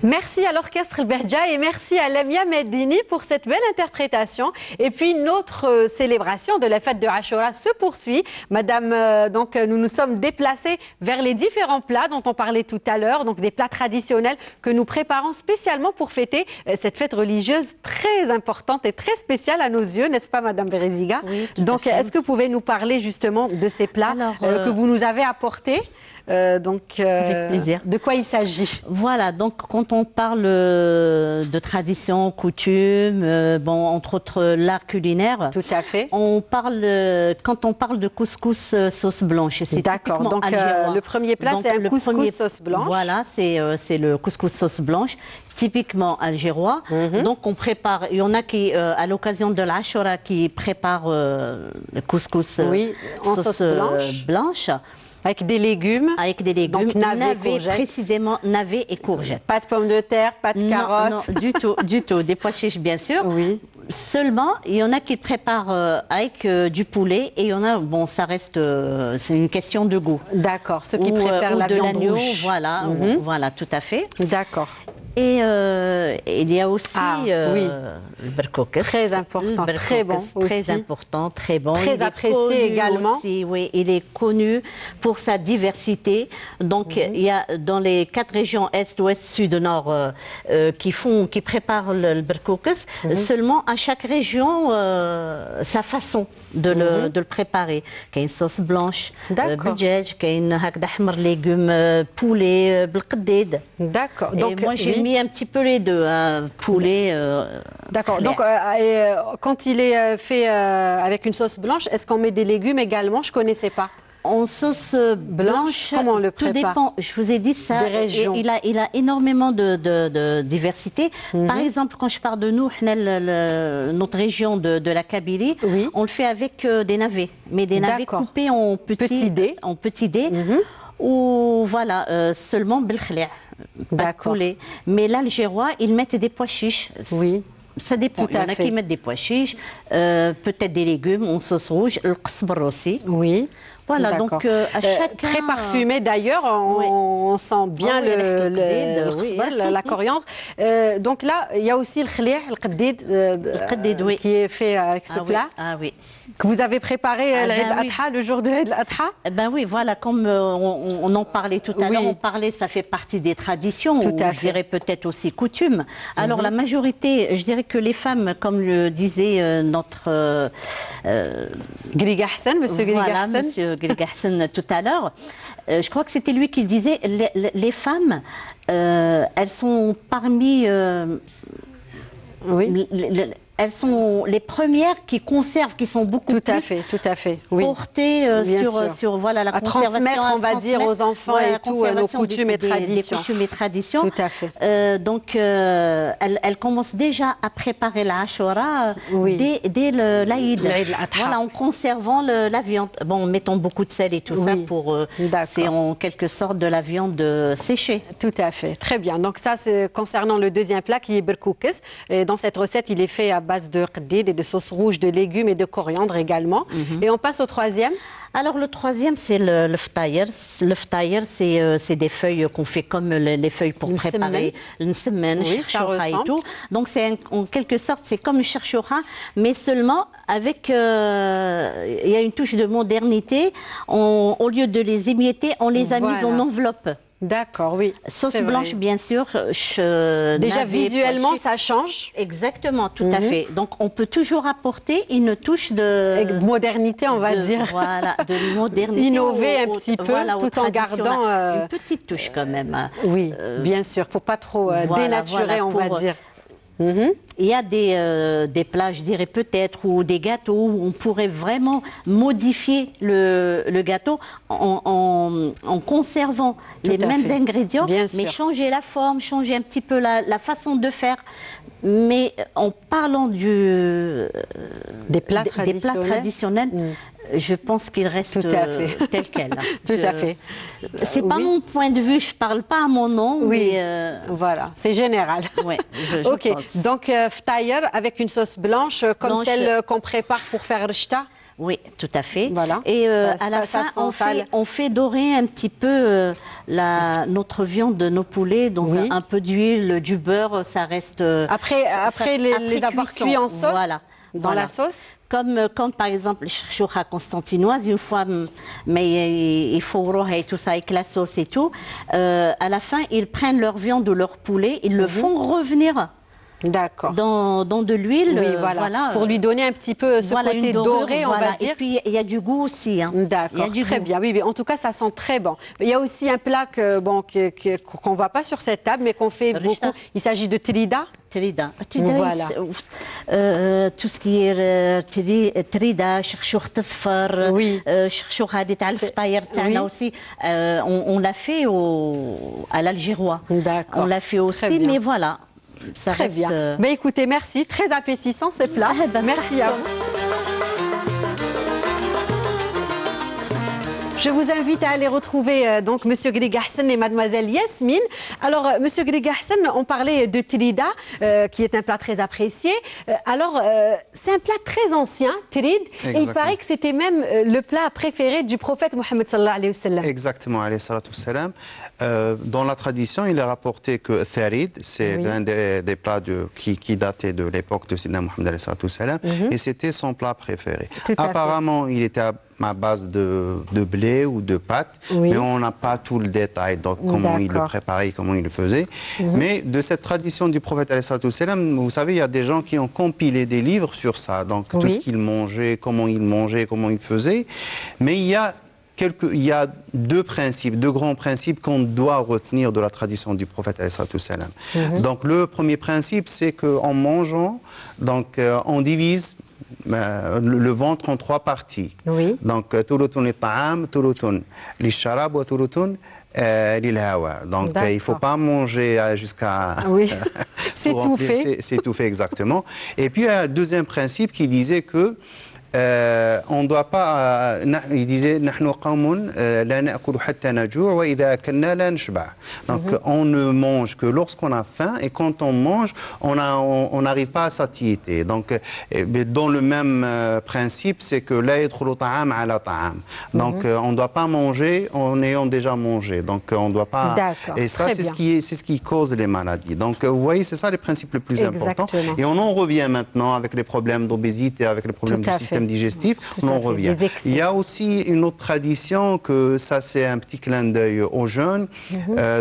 Merci à l'orchestre El Behja et merci à Lamia Meddini pour cette belle interprétation. Et puis notre célébration de la fête de Ashura se poursuit. Madame, donc nous nous sommes déplacés vers les différents plats dont on parlait tout à l'heure, donc des plats traditionnels que nous préparons spécialement pour fêter cette fête religieuse très importante et très spéciale à nos yeux, n'est-ce pas Madame Bereziga? Oui, donc est-ce que vous pouvez nous parler justement de ces plats que vous nous avez apportés? Avec plaisir. De quoi il s'agit? Voilà, donc quand on parle de tradition, coutume, bon, entre autres l'art culinaire. Tout à fait. Quand on parle de couscous sauce blanche, c'est d'accord. Donc le premier plat, c'est un couscous sauce blanche. Voilà, c'est le couscous sauce blanche, typiquement algérois. Donc on prépare, il y en a qui, à l'occasion de l'Ashura, qui préparent le couscous sauce blanche. Avec des légumes. Avec des légumes. Donc navets, précisément navets et courgettes. Pas de pommes de terre, pas de carottes. Non, du tout, du tout. Des pois chiches, bien sûr. Oui. Seulement, il y en a qui le préparent avec du poulet et il y en a, bon, ça reste, c'est une question de goût. D'accord. Ceux qui préfèrent la viande rouge. Voilà, voilà, tout à fait. D'accord. Et il y a aussi Très important, très bon aussi. Très important, très bon. Très apprécié également. Aussi, oui, il est connu pour sa diversité. Donc, il y a dans les 4 régions Est, Ouest, Sud, Nord qui préparent le berkoukes. Seulement, à chaque région, sa façon de le préparer. Il y a une sauce blanche, bidjaj, il y a une légumes, poulet, بالقديد. D'accord. Donc, moi, j'ai mis un petit peu les deux, poulet. D'accord. Donc, quand il est fait avec une sauce blanche, est-ce qu'on met des légumes également? Je ne connaissais pas. En sauce blanche, comment on le prépare? Tout dépend. Je vous ai dit ça. Des régions. Il a énormément de diversité. Par exemple, quand je parle de nous, notre région de la Kabylie, on le fait avec des navets, mais des navets coupés en petits dés. Ou voilà, seulement بالخليع. D'accord. Mais l'Algérois, ils mettent des pois chiches. Oui. Ça dépend. Il y en a qui mettent des pois chiches, peut-être des légumes en sauce rouge, le qsbr aussi. Oui. Voilà, donc à chaque très parfumé d'ailleurs, on sent bien la coriandre. Donc là, il y a aussi le khliah, le qdid, qui est fait avec ce plat. Ah oui. Que vous avez préparé l'Eid al-Adha, le jour de l'Eid al-Adha. Ben oui, voilà, comme on en parlait tout à l'heure, ça fait partie des traditions, ou je dirais peut-être aussi coutumes. Alors la majorité, je dirais que les femmes, comme le disait notre Griga Hassan, monsieur Griga Hassan. Hassan tout à l'heure, je crois que c'était lui qui le disait, les femmes, elles sont parmi... elles sont les premières qui conservent, qui sont beaucoup tout à fait, oui. portées sur voilà, la conservation. Transmettre, on va dire, aux enfants et tout, nos coutumes et traditions. Des coutumes et traditions. Tout à fait. Donc, elles commencent déjà à préparer la Ashura dès l'Aïd. Voilà, en conservant la viande. Bon, en mettant beaucoup de sel et tout ça pour... c'est en quelque sorte de la viande séchée. Tout à fait. Très bien. Donc ça, c'est concernant le deuxième plat qui est berkoukes. Dans cette recette, il est fait à base de qdid et de sauce rouge, de légumes et de coriandre également. Et on passe au troisième. Alors le troisième, c'est le ftaïr. Le ftaïr, c'est des feuilles qu'on fait comme les feuilles pour préparer une semaine, cherchoura et tout. Donc c'est en quelque sorte, c'est comme le cherchoura, mais seulement avec, il y a une touche de modernité. Au lieu de les émietter, on les a mises en enveloppe. D'accord, oui. Sauce blanche, bien sûr. Déjà, visuellement, ça change. Exactement, tout à fait. Donc, on peut toujours apporter une touche de modernité, on va dire. Voilà, de modernité. Innover un petit peu, tout en gardant... une petite touche quand même. Oui, bien sûr. Il ne faut pas trop dénaturer, on va dire. Il y a des plats, je dirais peut-être, ou des gâteaux où on pourrait vraiment modifier le gâteau en conservant les mêmes ingrédients, mais changer la forme, changer un petit peu la façon de faire. Mais en parlant des plats traditionnels, je pense qu'il reste tel quel. Tout à fait. C'est pas mon point de vue, je parle pas à mon nom, mais voilà, c'est général. Oui, je pense. Donc ftaïr avec une sauce blanche comme celle qu'on prépare pour faire rechta. Oui, tout à fait. Voilà. Et à la fin, on fait dorer un petit peu notre viande de nos poulets dans un peu d'huile, du beurre, ça reste... Après les avoir cuits en sauce, dans la sauce. Comme par exemple, les cherchoura constantinoise, une fois, mais il faut rouler et tout ça avec la sauce et tout. À la fin, ils prennent leur viande ou leur poulet, ils le font revenir. D'accord. Dans de l'huile, voilà. Pour lui donner un petit peu ce côté doré, on va dire. Et puis il y a du goût aussi. Hein. D'accord, très bien. Oui, mais en tout cas, ça sent très bon. Il y a aussi un plat qu'on ne voit pas sur cette table, mais qu'on fait beaucoup. Il s'agit de trida. Trida. Voilà. Tout ce qui est trida, cherchour tasfar, cherchour hadit al-ftaïr, aussi. On l'a fait à l'Algérois. D'accord. On l'a fait aussi, mais voilà. Ça très bien. Mais écoutez, merci. Très appétissant ce plat. Merci à vous. Je vous invite à aller retrouver donc Monsieur Ghriga Hassan et Mademoiselle Yasmine. Alors, Monsieur Ghriga Hassan, on parlait de trida, qui est un plat très apprécié. Alors, c'est un plat très ancien, trid, et il paraît que c'était même le plat préféré du prophète Mohammed sallallahu alayhi wa sallam. Exactement, alayhi salatu wassalam. Dans la tradition, il est rapporté que tharid, c'est l'un des plats qui datait de l'époque de Sidna Mohammed alayhi salatu wassalam, et c'était son plat préféré. Apparemment, il était à base de blé ou de pâte, mais on n'a pas tout le détail, donc comment il le préparait, comment il le faisait. Mais de cette tradition du prophète alayhi salatu wassalam, vous savez, il y a des gens qui ont compilé des livres sur ça, donc tout ce qu'il mangeait, comment il faisait. Mais il y a deux grands principes qu'on doit retenir de la tradition du prophète alayhi salatu wassalam. Donc le premier principe, c'est qu'en mangeant, donc on divise le ventre en trois parties. Donc, thulutun li-ta'am, thulutun li-sharab wa thulutun lil-hawa. Donc, il ne faut pas manger jusqu'à... s'étouffer, exactement. Et puis, il y a un deuxième principe qui disait que on ne doit pas, il disait, donc on ne mange que lorsqu'on a faim, et quand on mange, on n'arrive pas à satiété. Donc, dans le même principe, c'est que donc on ne doit pas manger en ayant déjà mangé. Donc on ne doit pas. Et ça, c'est ce qui cause les maladies. Donc vous voyez, c'est ça les principes les plus importants. Et on en revient maintenant avec les problèmes d'obésité, avec les problèmes du système digestif, on en revient. Il y a aussi une autre tradition, que ça c'est un petit clin d'œil aux jeunes.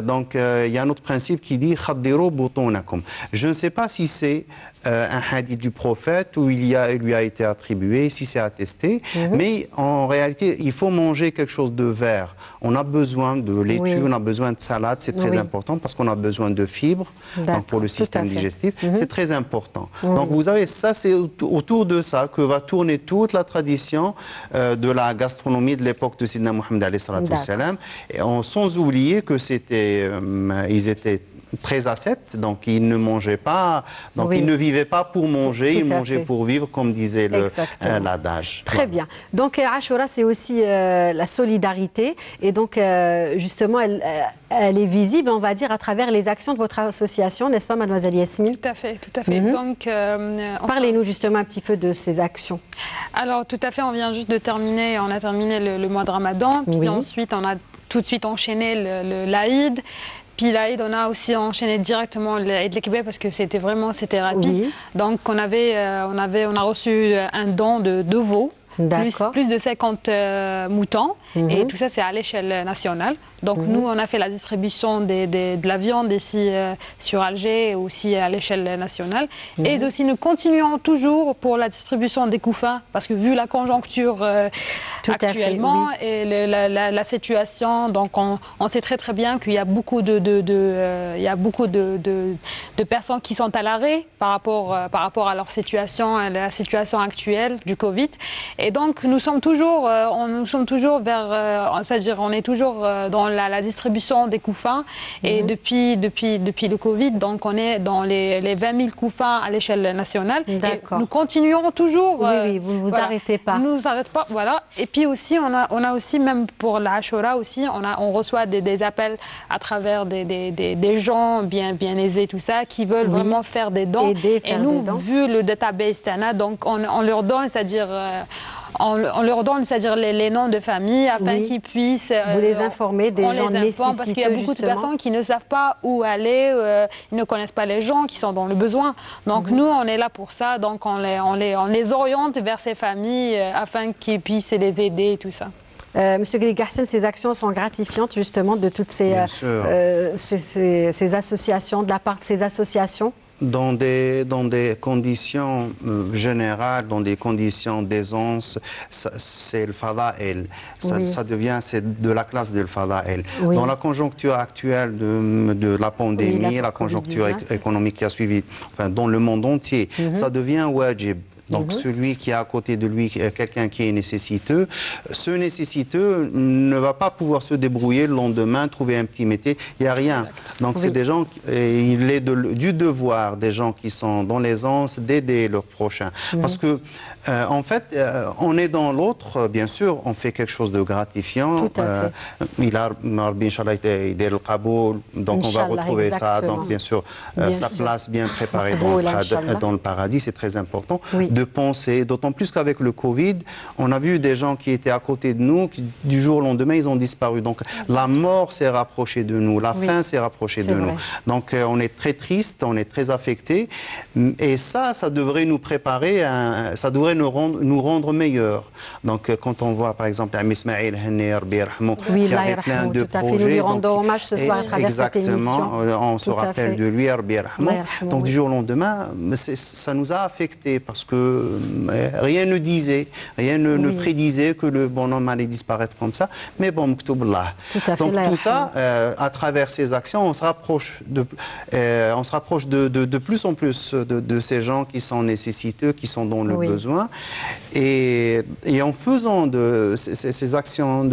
Donc il y a un autre principe qui dit khaddiru butunakum. Je ne sais pas si c'est un hadith du prophète où il lui a été attribué, si c'est attesté, mais en réalité il faut manger quelque chose de vert. On a besoin de laitue, on a besoin de salade, c'est très important parce qu'on a besoin de fibres donc pour le système digestif, c'est très important. Donc vous avez ça, c'est autour de ça que va tourner toute la tradition de la gastronomie de l'époque de Sidna Mohammed alayhi salatu wassalam, sans oublier que ils étaient très ascètes, donc ils ne mangeaient pas, donc ils ne vivaient pas pour manger, ils mangeaient pour vivre, comme disait l'adage. Très bien. Donc Ashura, c'est aussi la solidarité, et donc justement elle est visible, on va dire, à travers les actions de votre association, n'est-ce pas, mademoiselle Yasmine? Tout à fait, tout à fait. Donc parlez-nous justement un petit peu de ces actions. Alors tout à fait, on vient juste de terminer, on a terminé le mois de Ramadan, puis ensuite on a tout de suite enchaîné l'Aïd. Puis l'Aïd, on a aussi enchaîné directement l'Aïd l'Ekber parce que c'était rapide. Donc on a reçu un don de 2 veaux, plus de 50 moutons, et tout ça c'est à l'échelle nationale. Donc nous, on a fait la distribution de la viande ici sur Alger, aussi à l'échelle nationale. Et aussi, nous continuons toujours pour la distribution des koufas, parce que vu la conjoncture actuellement et la situation, donc on sait très très bien qu'il y a beaucoup de personnes qui sont à l'arrêt par rapport à leur situation, à la situation actuelle du Covid. Et donc nous sommes toujours c'est-à-dire on est toujours dans la distribution des koufas, et depuis le Covid, donc on est dans les 20 000 koufas à l'échelle nationale. Et nous continuons toujours. Vous ne vous arrêtez pas. Nous ne nous arrêtons pas, voilà. Et puis aussi, on a aussi, même pour la Ashura aussi, on reçoit des appels à travers des gens bien aisés, tout ça, qui veulent vraiment faire des dons. Et nous, vu le database Tana, donc on leur donne, c'est-à-dire... On leur donne, c'est-à-dire les noms de famille, afin qu'ils puissent... Vous les informez des gens nécessiteux, parce qu'il y a beaucoup de personnes qui ne savent pas où aller, ils ne connaissent pas les gens qui sont dans le besoin. Donc nous, on est là pour ça, donc on les oriente vers ces familles afin qu'ils puissent les aider et tout ça. Monsieur Ghriga Hassan, ces actions sont gratifiantes justement de toutes ces associations, de la part de ces associations? Dans des conditions générales, dans des conditions d'aisance, c'est le fada'el. Ça devient, c'est de la classe de fada'el. Dans la conjoncture actuelle de la pandémie, la conjoncture économique qui a suivi, enfin, dans le monde entier, ça devient wajib. Donc celui qui a à côté de lui quelqu'un qui est nécessiteux, ce nécessiteux ne va pas pouvoir se débrouiller le lendemain, trouver un petit métier, il n'y a rien. Donc c'est des gens, il est du devoir des gens qui sont dans l'aisance d'aider leurs prochains. Parce que en fait, on est dans l'autre, bien sûr, on fait quelque chose de gratifiant. Tout à fait. Il a, donc on va retrouver ça, donc bien sûr, sa place bien préparée dans le paradis, c'est très important de penser, d'autant plus qu'avec le Covid, on a vu des gens qui étaient à côté de nous, qui du jour au lendemain, ils ont disparu. Donc la mort s'est rapprochée de nous, la fin s'est rapprochée de nous. Donc on est très triste, on est très affecté, et ça devrait nous préparer, ça devrait nous rendre meilleurs. Donc quand on voit par exemple Ismaël Hanni, qui avait plein de projets, nous lui rendons hommage ce soir à travers cette émission. Exactement, on se rappelle de lui, donc du jour au lendemain, ça nous a affectés parce que rien ne disait, rien ne prédisait que le bonhomme allait disparaître comme ça. Mais bon, donc tout ça, à travers ces actions, on se rapproche de plus en plus de ces gens qui sont nécessiteux, qui sont dans le besoin. Et en faisant ces actions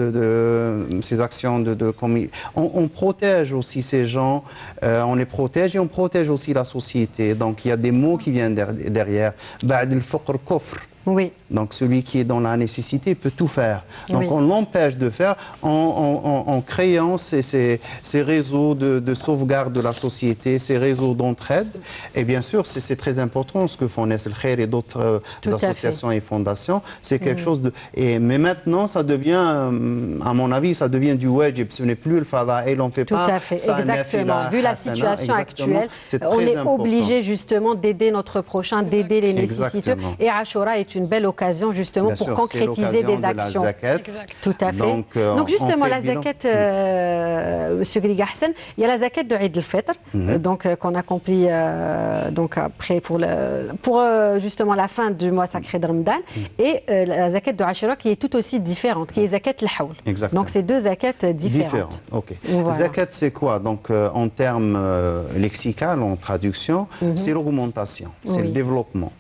on protège aussi ces gens, on les protège et on protège aussi la société. Donc il y a des mots qui viennent derrière. Ba'd al-faqr kufr. Oui. Donc celui qui est dans la nécessité peut tout faire. Donc on l'empêche de faire en créant ces réseaux de sauvegarde de la société, ces réseaux d'entraide. Et bien sûr, c'est très important ce que font Nes El Khair et d'autres associations et fondations. C'est quelque chose de... Mais maintenant, ça devient, à mon avis, ça devient du wajib. Ce n'est plus le fada'il, on ne fait pas... Tout à fait, exactement. Vu la situation actuelle, on est obligé justement d'aider notre prochain, d'aider les nécessiteux. Et Ashura est une belle occasion justement pour concrétiser des actions. Tout à fait. Donc justement la zakat, Monsieur Ghaliga Hassen, il y a la zakat de Eid al-Fitr, donc qu'on accomplit donc après pour justement la fin du mois sacré de Ramadan, et la zakat de Ashura qui est tout aussi différente, qui est zakat al-Hawl. Donc c'est deux zakats différentes. Voilà. Zakat c'est quoi? Donc en termes lexicaux, en traduction, c'est l'augmentation, c'est le développement.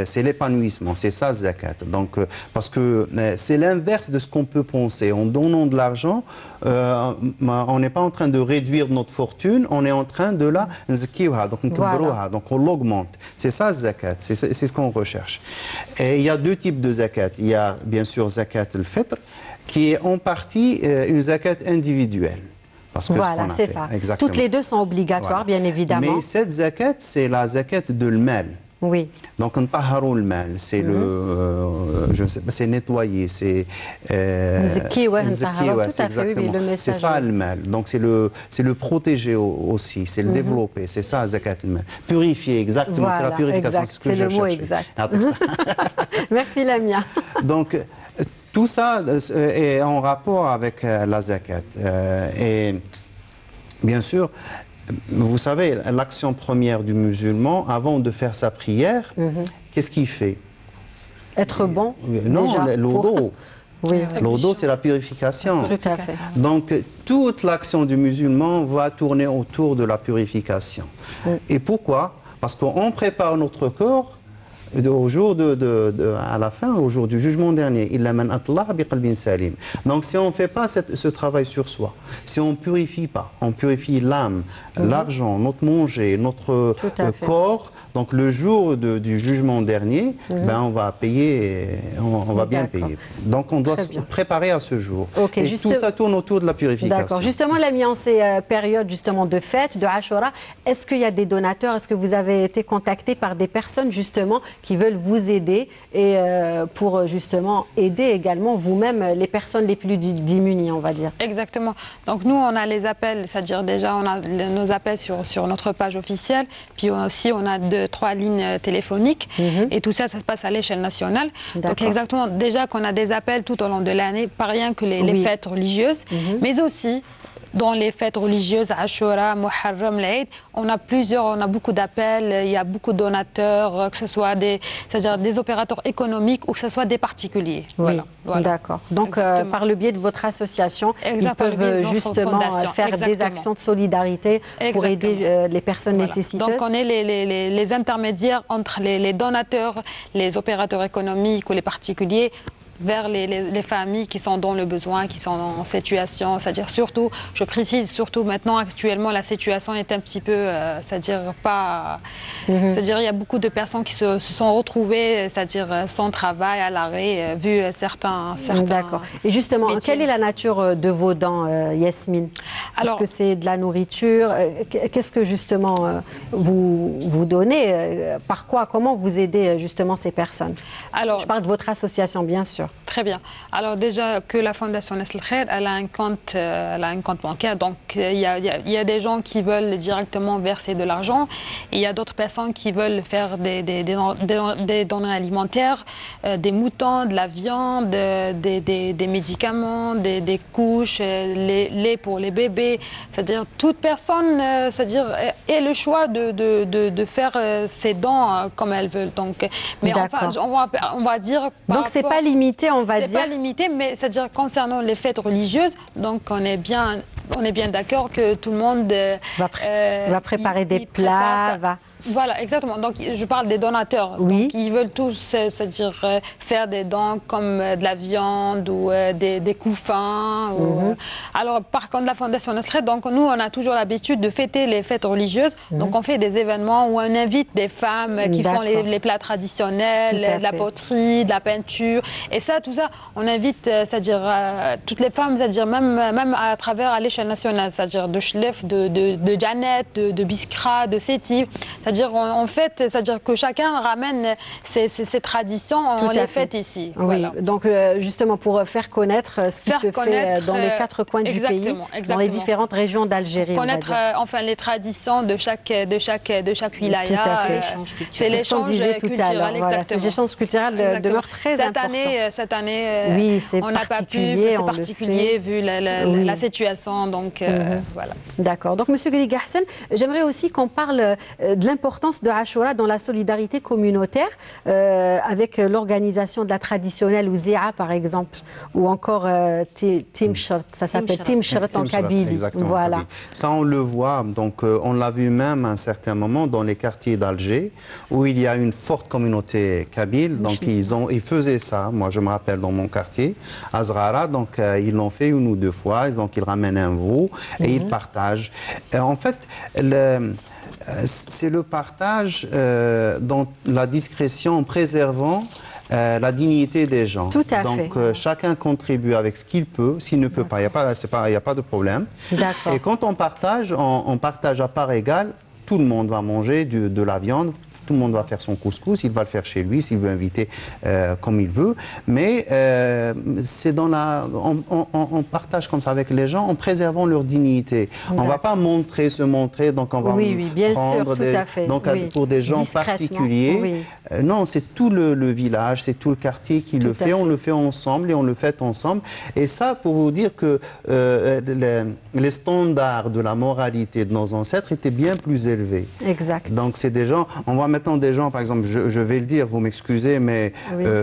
C'est l'épanouissement, c'est ça zakat. Donc, parce que c'est l'inverse de ce qu'on peut penser. En donnant de l'argent, on n'est pas en train de réduire notre fortune, on est en train de la zkiwha, donc on l'augmente. C'est ça zakat, c'est ce qu'on recherche. Et il y a deux types de zakat. Il y a bien sûr zakat al-fitr, qui est en partie une zakat individuelle. Voilà, c'est ça. Exactement. Toutes les deux sont obligatoires, bien évidemment. Mais cette zakat, c'est la zakat de l'mal. Oui. Donc, on taharou le mal, c'est je ne sais pas, c'est nettoyer, c'est c'est ça le mal. Donc, c'est le protéger aussi, c'est le développer, c'est ça zakat le mal. Purifier, exactement, c'est la purification, c'est le mot exact. Merci Lamia. Donc, tout ça est en rapport avec la zakat. Et bien sûr, vous savez, l'action première du musulman, avant de faire sa prière, qu'est-ce qu'il fait? Être bon? Non, l'odo. L'odo, c'est la purification. Tout à fait. Donc, toute l'action du musulman va tourner autour de la purification. Et pourquoi? Parce qu'on prépare notre corps au jour à la fin, au jour du jugement dernier. Donc si on ne fait pas ce travail sur soi, si on ne purifie pas, on purifie l'âme, l'argent, notre manger, notre corps, donc le jour du jugement dernier, ben, on va payer, on va bien payer. Donc on doit se préparer à ce jour. Et tout ça tourne autour de la purification. D'accord. Justement, en ces périodes justement de fête, de Ashura, est-ce qu'il y a des donateurs? Est-ce que vous avez été contacté par des personnes justement qui veulent vous aider et pour justement aider également vous-même les personnes les plus démunies, on va dire? Exactement. Donc nous, on a les appels, c'est-à-dire déjà on a nos appels sur notre page officielle, puis aussi on a 2-3 lignes téléphoniques et tout ça, ça se passe à l'échelle nationale. Donc exactement, déjà qu'on a des appels tout au long de l'année, pas rien que les fêtes religieuses, mais aussi dans les fêtes religieuses, Ashura, Muharram, l'Aïd, on a beaucoup d'appels, il y a beaucoup de donateurs, que ce soit c'est-à-dire des opérateurs économiques ou que ce soit des particuliers. Oui, voilà. D'accord. Donc, par le biais de votre association, ils peuvent justement faire des actions de solidarité pour aider les personnes nécessiteuses. Donc, on est les intermédiaires entre les donateurs, les opérateurs économiques ou les particuliers, vers les familles qui sont dans le besoin, qui sont en situation, c'est-à-dire surtout, je précise surtout maintenant actuellement la situation est un petit peu, c'est-à-dire pas, c'est-à-dire il y a beaucoup de personnes qui se sont retrouvées, c'est-à-dire sans travail, à l'arrêt, vu certains D'accord. Et justement, métiers. Quelle est la nature de vos dents, Yasmine? Est-ce que c'est de la nourriture? Qu'est-ce que justement vous donnez? Par quoi? Comment vous aidez justement ces personnes? Alors, je parle de votre association, bien sûr. Très bien. Alors déjà que la Fondation Nesl Khair, elle a un compte bancaire. Donc il y a des gens qui veulent directement verser de l'argent. Il y a d'autres personnes qui veulent faire des denrées alimentaires, des moutons, de la viande, des médicaments, des couches, lait pour les bébés. C'est-à-dire toute personne, c'est-à-dire ait le choix de faire ses dons comme elle veut. Donc, mais enfin, on va dire. Donc c'est pas limité. On va dire. C'est pas limité, mais c'est-à-dire concernant les fêtes religieuses, donc on est bien d'accord que tout le monde va préparer des plats, Voilà, exactement. Donc, je parle des donateurs. Oui. Donc, ils veulent tous, c'est-à-dire faire des dons comme de la viande ou des couffins. Alors, par contre, la Fondation Nesl Khair, donc nous, on a toujours l'habitude de fêter les fêtes religieuses. Donc, on fait des événements où on invite des femmes qui font les plats traditionnels, de la poterie, de la peinture. Et ça, tout ça, on invite, c'est-à-dire toutes les femmes, c'est-à-dire même à travers à l'échelle nationale, c'est-à-dire de Chlef, de Janet, de Biskra, de Sétif. C'est-à-dire, en fait, c'est-à-dire que chacun ramène ses traditions, on les fête ici. Oui, voilà. Donc justement pour faire connaître ce qui se fait dans les 4 coins du pays, dans les différentes régions d'Algérie. Connaître enfin les traditions de chaque wilaya. Tout à fait. C'est l'échange culturel. Voilà, ces échanges culturels demeurent très importants. Cette année, oui, on n'a pas pu, c'est particulier vu la situation. Donc voilà. D'accord. Donc Monsieur Ghaliga Hassen, j'aimerais aussi qu'on parle de l'importance de Ashura dans la solidarité communautaire avec l'organisation de la traditionnelle Ouzia par exemple, ou encore Timshert, ça s'appelle Timshert en Kabylie. Voilà. Ça on le voit, donc on l'a vu même à un certain moment dans les quartiers d'Alger où il y a une forte communauté kabyle, donc ils faisaient ça, moi je me rappelle dans mon quartier, à Zrara, donc ils l'ont fait 1 ou 2 fois, donc ils ramènent un veau et ils partagent. En fait, c'est le partage dans la discrétion en préservant la dignité des gens. Tout à fait. Donc chacun contribue avec ce qu'il peut. S'il ne peut pas, il n'y a pas de problème. Et quand on partage à part égale, tout le monde va manger de la viande. Tout le monde va faire son couscous, il va le faire chez lui, s'il veut inviter comme il veut. Mais c'est dans on partage comme ça avec les gens en préservant leur dignité. On ne va pas se montrer, donc on va bien prendre sûr, tout à fait. Donc pour des gens particuliers. Non, c'est tout le village, c'est tout le quartier qui le fait. On le fait ensemble et on le fête ensemble. Et ça, pour vous dire que les standards de la moralité de nos ancêtres étaient bien plus élevés. Exact. Donc c'est des gens, on voit maintenant des gens, par exemple, je vais le dire, vous m'excusez, mais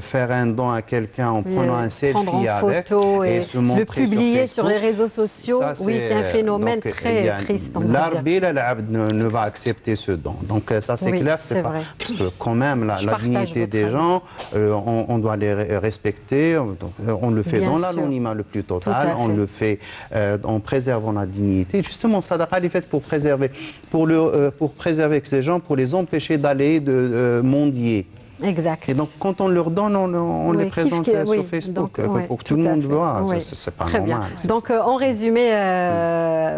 faire un don à quelqu'un en prenant un selfie avec et se montrer le publier sur les réseaux sociaux, c'est un phénomène très triste. L'arbil ne va accepter ce don. Donc ça c'est clair, c'est pas parce que quand même la dignité des gens, on doit les respecter. Donc, on le fait dans l'anonymat le plus total, on le fait en préservant la dignité. Justement, Sadaqa est faite pour préserver ces gens, pour les empêcher d'aller de mendier. Exact. Et donc, quand on leur donne, on les présente sur Facebook pour que tout le monde voit. C'est pas normal. Donc, en résumé,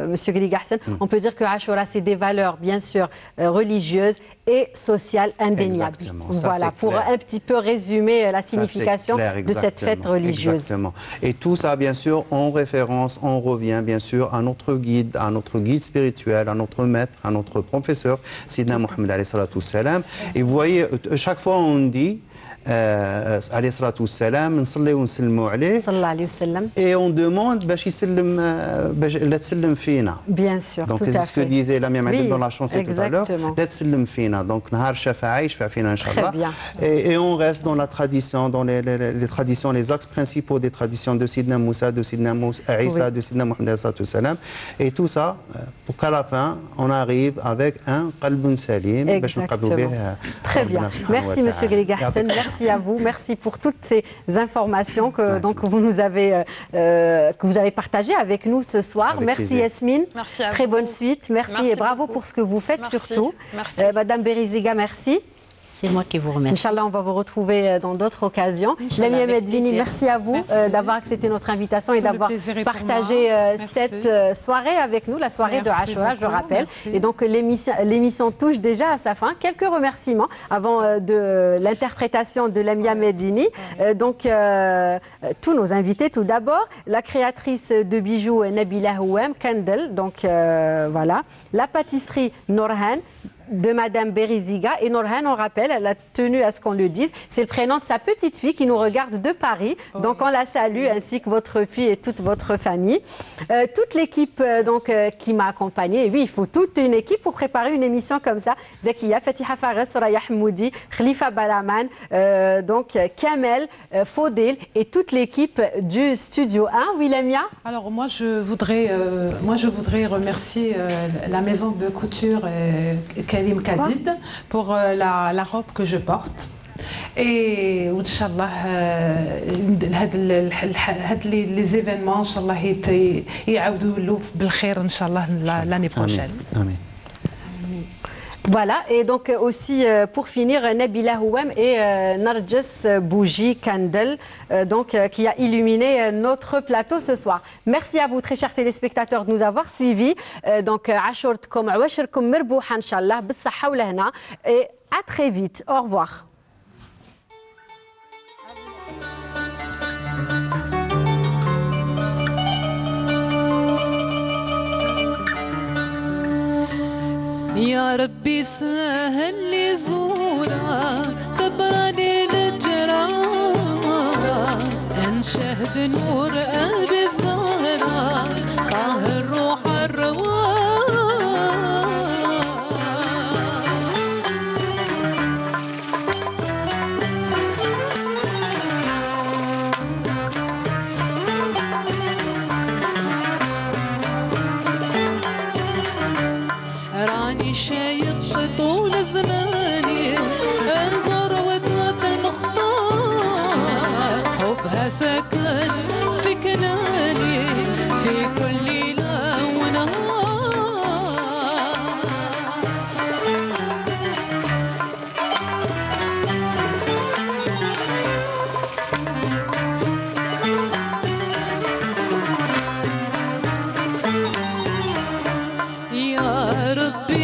Monsieur Ghaliga Hassen, on peut dire que Ashura, c'est des valeurs, bien sûr, religieuses et sociales indéniables. Voilà, pour un petit peu résumer la signification de cette fête religieuse. Exactement. Et tout ça, bien sûr, en référence, on revient, bien sûr, à notre guide spirituel, à notre maître, à notre professeur, Sidna Mohammed alayhi salatu wassalam. Et vous voyez, chaque fois on dit عليه الصلاة والسلام نصليو ونسلموا عليه صلى الله عليه وسلم et on demande باش يسلم باش لا تسلم فينا. Bien sûr, donc tout à c'est ce que fait. disait la même dans la chanson tout à l'heure. لا تسلم فينا donc نهار الشفاعة يشفع فينا إن شاء الله. Et on reste dans la tradition, dans les traditions, les axes principaux des traditions de Sidna Moussa, de Sidna Isa, de Sidna Mohamed alayhi salatu wassalam. Et tout ça pour qu'à la fin on arrive avec un qalbun salim. Très bien. Merci Monsieur Ghaliga Hassan, merci à vous, merci pour toutes ces informations que donc vous avez partagées avec nous ce soir. Merci Yasmine. Merci à très vous. bonne suite. Merci et bravo beaucoup pour ce que vous faites surtout. Merci. Madame Beriziga, merci. C'est moi qui vous remercie. Inch'Allah, on va vous retrouver dans d'autres occasions. Lamia Medvini, merci à vous d'avoir accepté notre invitation et d'avoir partagé cette soirée avec nous, la soirée de Ashura, je rappelle. Et donc l'émission touche déjà à sa fin. Quelques remerciements avant de l'interprétation de Lamia Medvini. Donc tous nos invités, tout d'abord, la créatrice de bijoux Nabila Houem, Kendall, donc voilà, la pâtisserie Norhan de Madame Beriziga. Et Norhan, on rappelle, elle a tenu à ce qu'on le dise, c'est le prénom de sa petite fille qui nous regarde de Paris. Donc on la salue, ainsi que votre fille et toute votre famille. Toute l'équipe qui m'a accompagnée. Et oui, il faut toute une équipe pour préparer une émission comme ça. Zakia, Fatiha Fares, Soraya Hmoudi, Khalifa Balaman, donc Kamel, Faudel et toute l'équipe du Studio 1. Willemia. Alors moi je voudrais remercier la maison de couture Karim Kadid pour la robe que je porte. Et Inch'Allah, les événements, Inch'Allah, يعودوا بالخير Inch'Allah l'année prochaine. Amen. Voilà, et donc aussi pour finir, Nabila Houem et Narges Bougie Candle, qui a illuminé notre plateau ce soir. Merci à vous, très chers téléspectateurs, de nous avoir suivis. Donc, Ashurtkom, Awashirkom, Mirbouha, Inch'Allah, Bissaha ou Lahna, et à très vite. Au revoir. يا ربي سهل لي زورا كبرني للجرارة انشهد نور قلبي الزهرة طاهر روح شايط طول زماني انظر ودنك المختار حبها سكن في كناني في كل ليلة ونهار يا ربي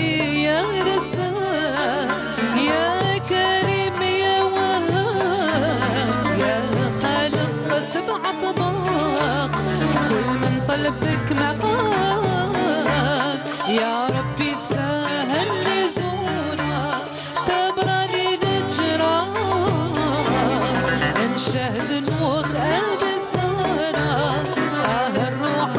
قلبك مقام يا ربي سهل لي زورا تبرني للجرار انشهد نور قلبي السهرة الروح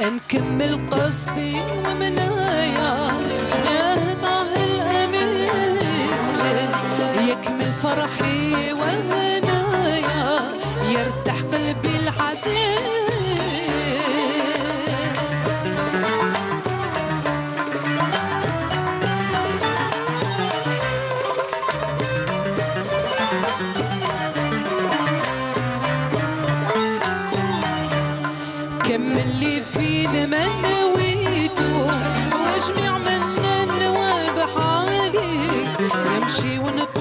نكمل قصدي ومنايا يهضع الأمين يكمل فرحي وهنايا يرتاح قلبي الحزين كمل لي فينا ما نويتو واجمع منا النواب حالي نمشي ونطلع